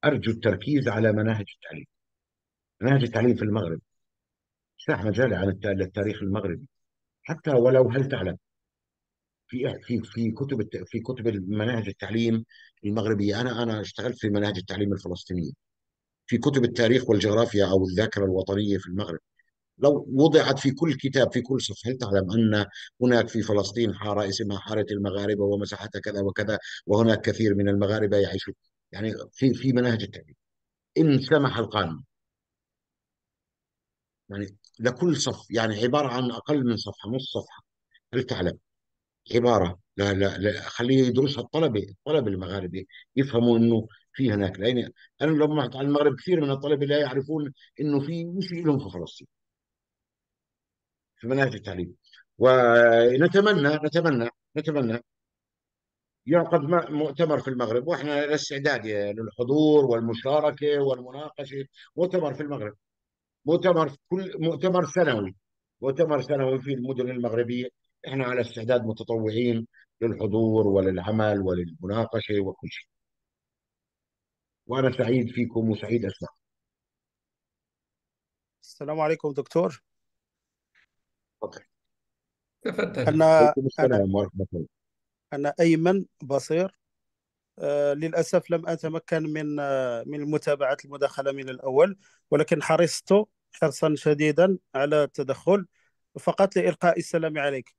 أرجو التركيز على مناهج التعليم. مناهج التعليم في المغرب افتح مجال عن التاريخ المغربي، حتى ولو هل تعلم في كتب مناهج التعليم المغربية. أنا اشتغلت في مناهج التعليم الفلسطينية، في كتب التاريخ والجغرافيا أو الذاكرة الوطنية في المغرب. لو وضعت في كل كتاب في كل صف، هل تعلم أن هناك في فلسطين حارة اسمها حارة المغاربة ومساحتها كذا وكذا، وهناك كثير من المغاربة يعيشون، يعني في مناهج التعليم إن سمح القانون. يعني لكل صف، يعني عبارة عن أقل من صفحة، نص صفحة، هل تعلم، عبارة لا لا لا خليه يدرسها الطلبة المغاربة، يفهموا إنه في هناك. لأن أنا لما رحت على المغرب كثير من الطلبة لا يعرفون إنه في شيء لهم في فلسطين في مناهج التعليم. ونتمنى يعقد مؤتمر في المغرب، واحنا على استعداد للحضور والمشاركه والمناقشه. مؤتمر في المغرب، مؤتمر سنوي، مؤتمر سنوي في المدن المغربيه. احنا على استعداد متطوعين للحضور وللعمل وللمناقشه وكل شيء. وانا سعيد فيكم وسعيد اسمعكم. السلام عليكم دكتور. تفضل. تفضل. أنا عليكم أنا السلام ورحمه الله. أنا أيمن بصير. للأسف لم أتمكن من متابعة المداخلة من الأول، ولكن حرصت حرصا شديدا على التدخل فقط لإلقاء السلام عليك،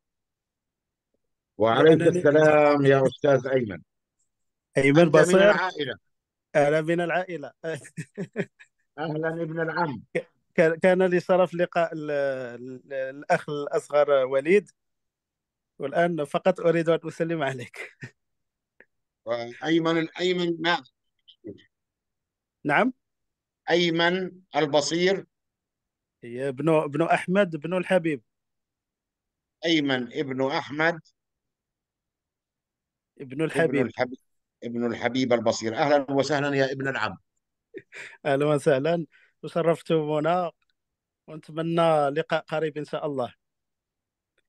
وعليك لأنني السلام يا استاذ ايمن. أيمن انت من بصير. العائله. أنا من العائلة. اهلا ابن العم. كان لي شرف لقاء الأخ الأصغر وليد، والآن فقط أريد أن أسلم عليك. ايمن ماذا؟ نعم. ايمن البصير. هي ابن أحمد ابن الحبيب. ايمن ابن احمد ابن ابن الحبيب. الحبيب، ابن الحبيب البصير. اهلا وسهلا يا ابن العم. أهلا وسهلا، وشرفتمونا، ونتمنى لقاء قريب إن شاء الله.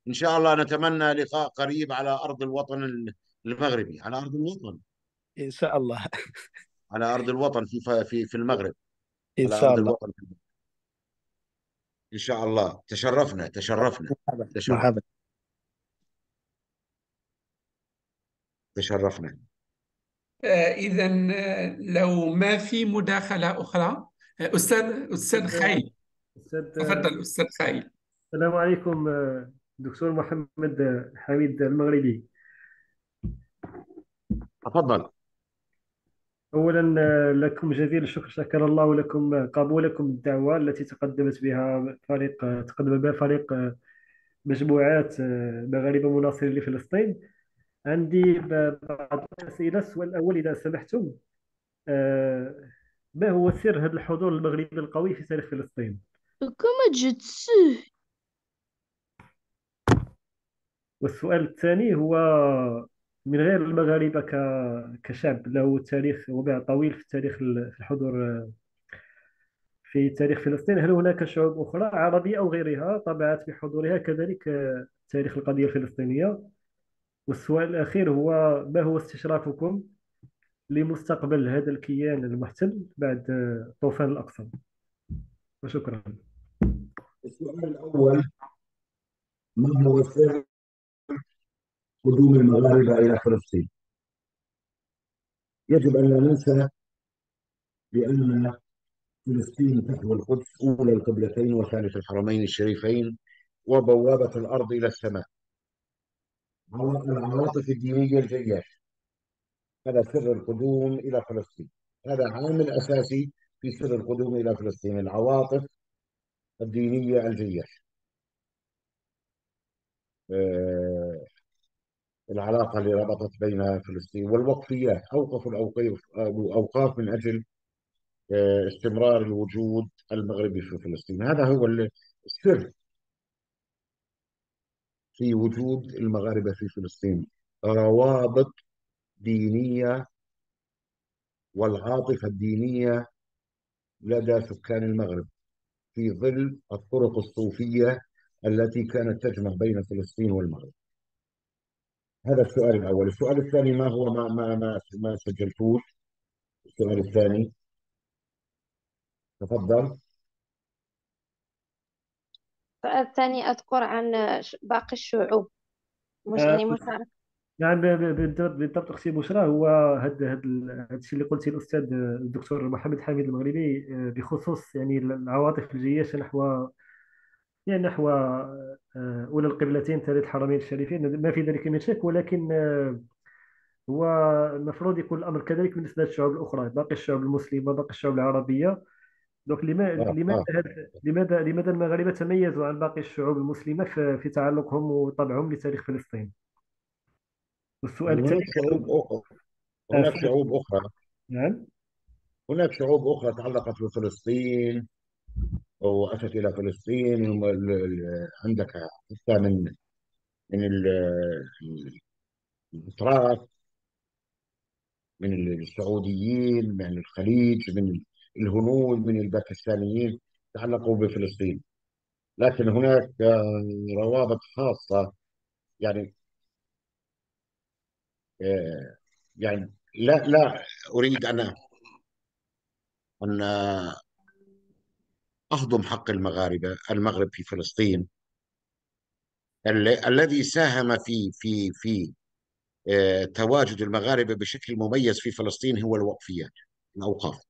ان شاء الله نتمنى لقاء قريب على ارض الوطن المغربي، على ارض الوطن، إن شاء الله. على ارض الوطن في المغرب، إن على شاء ارض الله. الوطن في المغرب. ان شاء الله. تشرفنا مرحبا تشرف مرحبا. تشرفنا. إذا لو ما في مداخلة أخرى، أستاذ خايل. أستاذ، تفضل أستاذ خايل. السلام عليكم. دكتور محمد حميد المغربي. تفضل. أولا لكم جزيل الشكر، شكر الله لكم قبولكم الدعوة التي تقدم بها فريق مجموعات مغاربة مناصرين لفلسطين. عندي بعض الأسئلة. السؤال الأول إذا سمحتم، آه، ما هو سر هذا الحضور المغربي القوي في تاريخ فلسطين؟ والسؤال الثاني هو، من غير المغاربة كشعب له تاريخ وباع طويل في التاريخ، في الحضور في تاريخ فلسطين؟ هل هناك شعوب أخرى عربية أو غيرها طبعت بحضورها كذلك تاريخ القضية الفلسطينية؟ والسؤال الأخير هو: ما هو استشرافكم لمستقبل هذا الكيان المحتل بعد طوفان الأقصى؟ وشكرا. السؤال الأول: ما هو سر قدوم المغاربة إلى فلسطين؟ يجب أن لا ننسى بأن فلسطين تحوي القدس أولى القبلتين وثالث الحرمين الشريفين وبوابة الأرض إلى السماء. العواطف الدينية الجياشة، هذا سر القدوم إلى فلسطين، هذا عامل أساسي في سر القدوم إلى فلسطين، العواطف الدينية الجياشة. آه، العلاقة اللي ربطت بين فلسطين والوقفيات، أوقفوا الأوقاف من أجل استمرار الوجود المغربي في فلسطين. هذا هو السر في وجود المغاربة في فلسطين، روابط دينية والعاطفة الدينية لدى سكان المغرب في ظل الطرق الصوفية التي كانت تجمع بين فلسطين والمغرب. هذا السؤال الأول. السؤال الثاني: ما هو ما سجلتوش؟ السؤال الثاني، تفضل. السؤال الثاني أذكر عن باقي الشعوب، مش آه، يعني مشاركة. نعم، بالضبط أختي بشرى. هو هذا الشيء اللي قلته الأستاذ الدكتور محمد حامد المغربي بخصوص يعني العواطف الجياشة نحو أولى القبلتين ثالث الحرمين الشريفين، ما في ذلك من شك. ولكن هو المفروض يكون الأمر كذلك بالنسبة للشعوب الأخرى، باقي الشعوب المسلمة، باقي الشعوب العربية. دونك آه لماذا آه لماذا المغاربة تميزوا عن باقي الشعوب المسلمة في تعلقهم وطبعهم لتاريخ فلسطين؟ والسؤال الثاني هناك شعوب أخرى، آه، هناك شعوب أخرى نعم. هناك شعوب أخرى تعلقت بفلسطين وأتت إلى فلسطين. عندك حتى من الأتراك، من السعوديين، من الخليج، من الهنود، من الباكستانيين، تعلقوا بفلسطين. لكن هناك روابط خاصة، يعني آه، يعني لا أريد أن أهضم حق المغاربة، المغرب في فلسطين. الذي ساهم في تواجد المغاربة بشكل مميز في فلسطين هو الوقفيات، الأوقاف.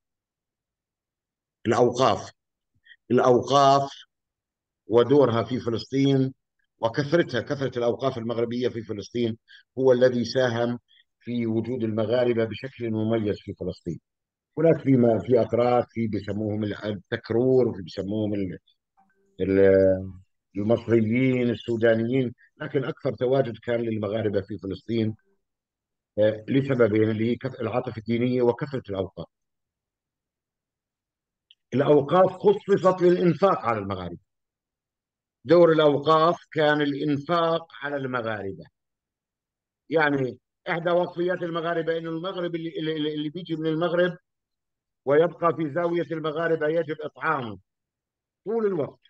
الأوقاف الأوقاف ودورها في فلسطين وكثرتها، كثرة الأوقاف المغربية في فلسطين هو الذي ساهم في وجود المغاربة بشكل مميز في فلسطين. هناك في أتراك، في بيسموهم التكرور، في بيسموهم ال- المصريين، السودانيين، لكن أكثر تواجد كان للمغاربة في فلسطين لسببين، اللي هي العاطفة الدينية وكثرة الأوقاف. الأوقاف خصصت للإنفاق على المغاربة، دور الأوقاف كان الإنفاق على المغاربة. يعني إحدى وصيات المغاربة إنه المغرب اللي بيجي من المغرب ويبقى في زاوية المغاربة يجب إطعامه طول الوقت.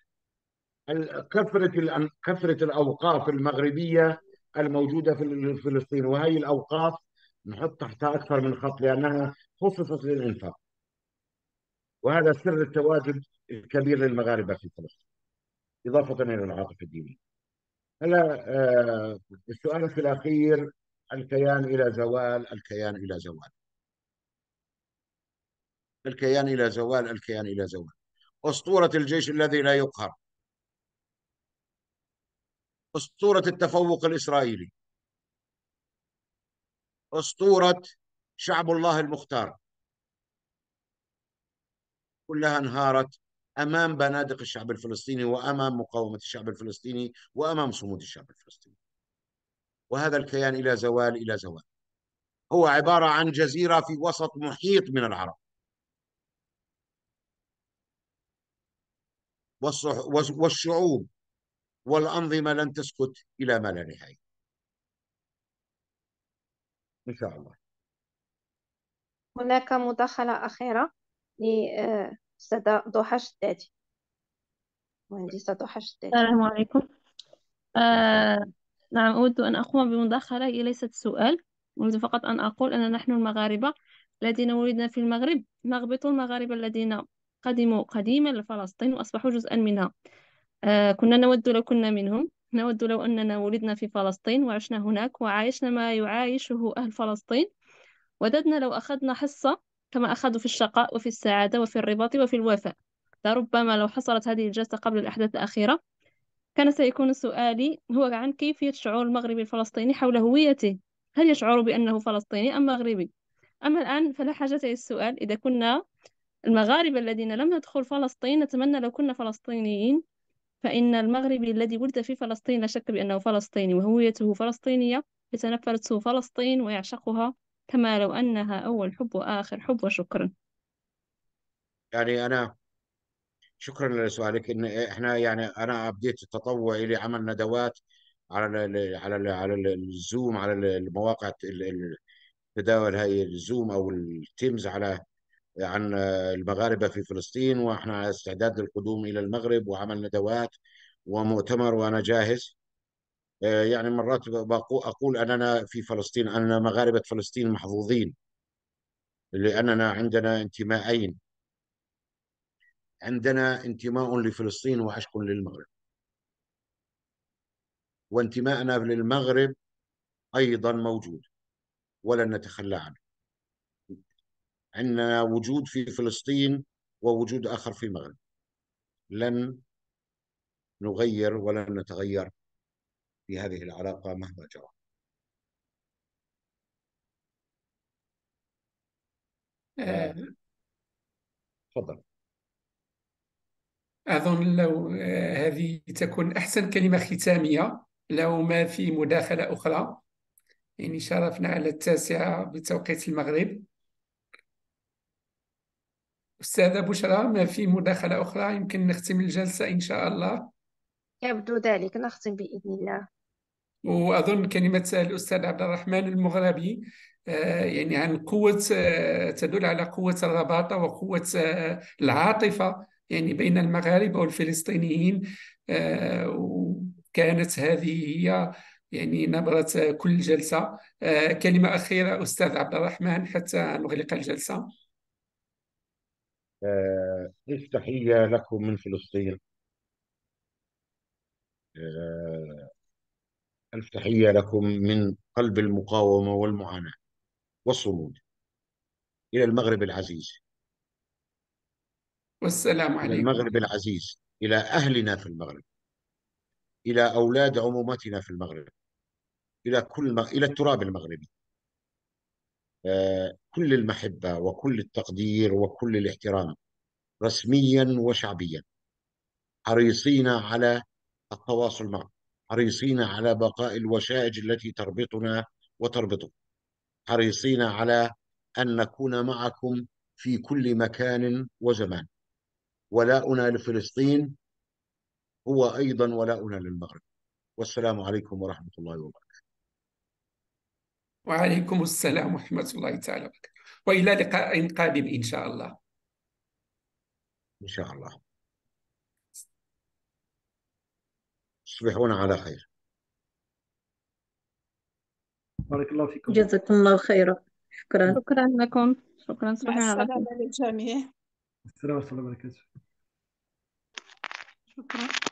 كثرة الأوقاف المغربية الموجودة في فلسطين، وهي الأوقاف نحط تحتها أكثر من خط لأنها خصصت للإنفاق، وهذا سر التواجد الكبير للمغاربة في فلسطين، إضافة إلى العاطفة الدينية. هلا السؤال في الأخير: الكيان إلى زوال، الكيان إلى زوال، الكيان إلى زوال، الكيان إلى زوال. أسطورة الجيش الذي لا يقهر، أسطورة التفوق الإسرائيلي، أسطورة شعب الله المختار، كلها انهارت أمام بنادق الشعب الفلسطيني وأمام مقاومة الشعب الفلسطيني وأمام صمود الشعب الفلسطيني. وهذا الكيان إلى زوال، إلى زوال. هو عبارة عن جزيرة في وسط محيط من العرب، والشعوب والأنظمة لن تسكت إلى ما لا نهاية إن شاء الله. هناك مداخلة أخيرة أستاذة ضحى شدادي، مهندسة ضحى شدادي. السلام عليكم. نعم، أود أن أقوم بمداخلة، هي ليست سؤال. أريد فقط أن أقول أن نحن المغاربة الذين ولدنا في المغرب نغبط المغاربة الذين قدموا قديما لفلسطين وأصبحوا جزءا منها. كنا نود لو كنا منهم، نود لو أننا ولدنا في فلسطين وعشنا هناك وعايشنا ما يعايشه أهل فلسطين، وددنا لو أخذنا حصة كما أخذوا في الشقاء وفي السعادة وفي الرباط وفي الوفاء. لربما لو حصلت هذه الجلسة قبل الأحداث الأخيرة كان سيكون سؤالي هو عن كيفية شعور المغربي الفلسطيني حول هويته، هل يشعر بأنه فلسطيني أم مغربي؟ أما الآن فلا حاجة للسؤال. إذا كنا المغاربة الذين لم ندخل فلسطين نتمنى لو كنا فلسطينيين، فإن المغربي الذي ولد في فلسطين لا شك بأنه فلسطيني وهويته فلسطينية، يتنفس فلسطين ويعشقها كما لو أنها أول حب وآخر حب. وشكرا. يعني أنا شكرا لسؤالك. إن إحنا يعني أنا بديت التطوع إلى عمل ندوات على الزوم، على المواقع تداول هاي الزوم أو التيمز عن المغاربة في فلسطين، وإحنا على استعداد للقدوم إلى المغرب وعمل ندوات ومؤتمر، وأنا جاهز. يعني مرات أقول أننا في فلسطين، أننا مغاربة فلسطين محظوظين، لأننا عندنا انتماءين. عندنا انتماء لفلسطين وعشق للمغرب، وانتماءنا للمغرب أيضا موجود ولن نتخلى عنه. عندنا وجود في فلسطين ووجود آخر في المغرب، لن نغير ولن نتغير في هذه العلاقة مهما جرى. آه، تفضل. أظن لو هذه تكون أحسن كلمة ختامية، لو ما في مداخلة أخرى. يعني شرفنا على 9 بتوقيت المغرب. أستاذة بشرى، ما في مداخلة أخرى يمكن نختم الجلسة إن شاء الله. يبدو ذلك، نختم بإذن الله. وأظن كلمة الأستاذ عبد الرحمن المغربي يعني عن قوة، تدل على قوة الرباطة وقوة العاطفة يعني بين المغاربة والفلسطينيين. وكانت هذه هي يعني نبرة كل جلسة. كلمة أخيرة أستاذ عبد الرحمن حتى نغلق الجلسة. ألف تحية لكم من فلسطين. آه، ألف تحية لكم من قلب المقاومة والمعاناة والصمود، إلى المغرب العزيز، والسلام إلى عليكم. المغرب العزيز، إلى أهلنا في المغرب، إلى أولاد عمومتنا في المغرب، إلى التراب المغربي. كل المحبة وكل التقدير وكل الاحترام، رسميا وشعبيا. حريصين على التواصل معكم، حريصين على بقاء الوشائج التي تربطنا وتربطكم، حريصين على أن نكون معكم في كل مكان وزمان. ولاؤنا لفلسطين هو أيضا ولاؤنا للمغرب. والسلام عليكم ورحمة الله وبركاته. وعليكم السلام ورحمة الله تعالى وبركاته، وإلى لقاء قادم إن شاء الله. إن شاء الله. تصبحون على خير. بارك الله فيكم. جزاكم الله خيرا. شكرا. شكرا لكم. شكرا. مع صباحا على خير. السلامة للجميع. السلام عليكم ورحمة الله وبركاته. شكرا.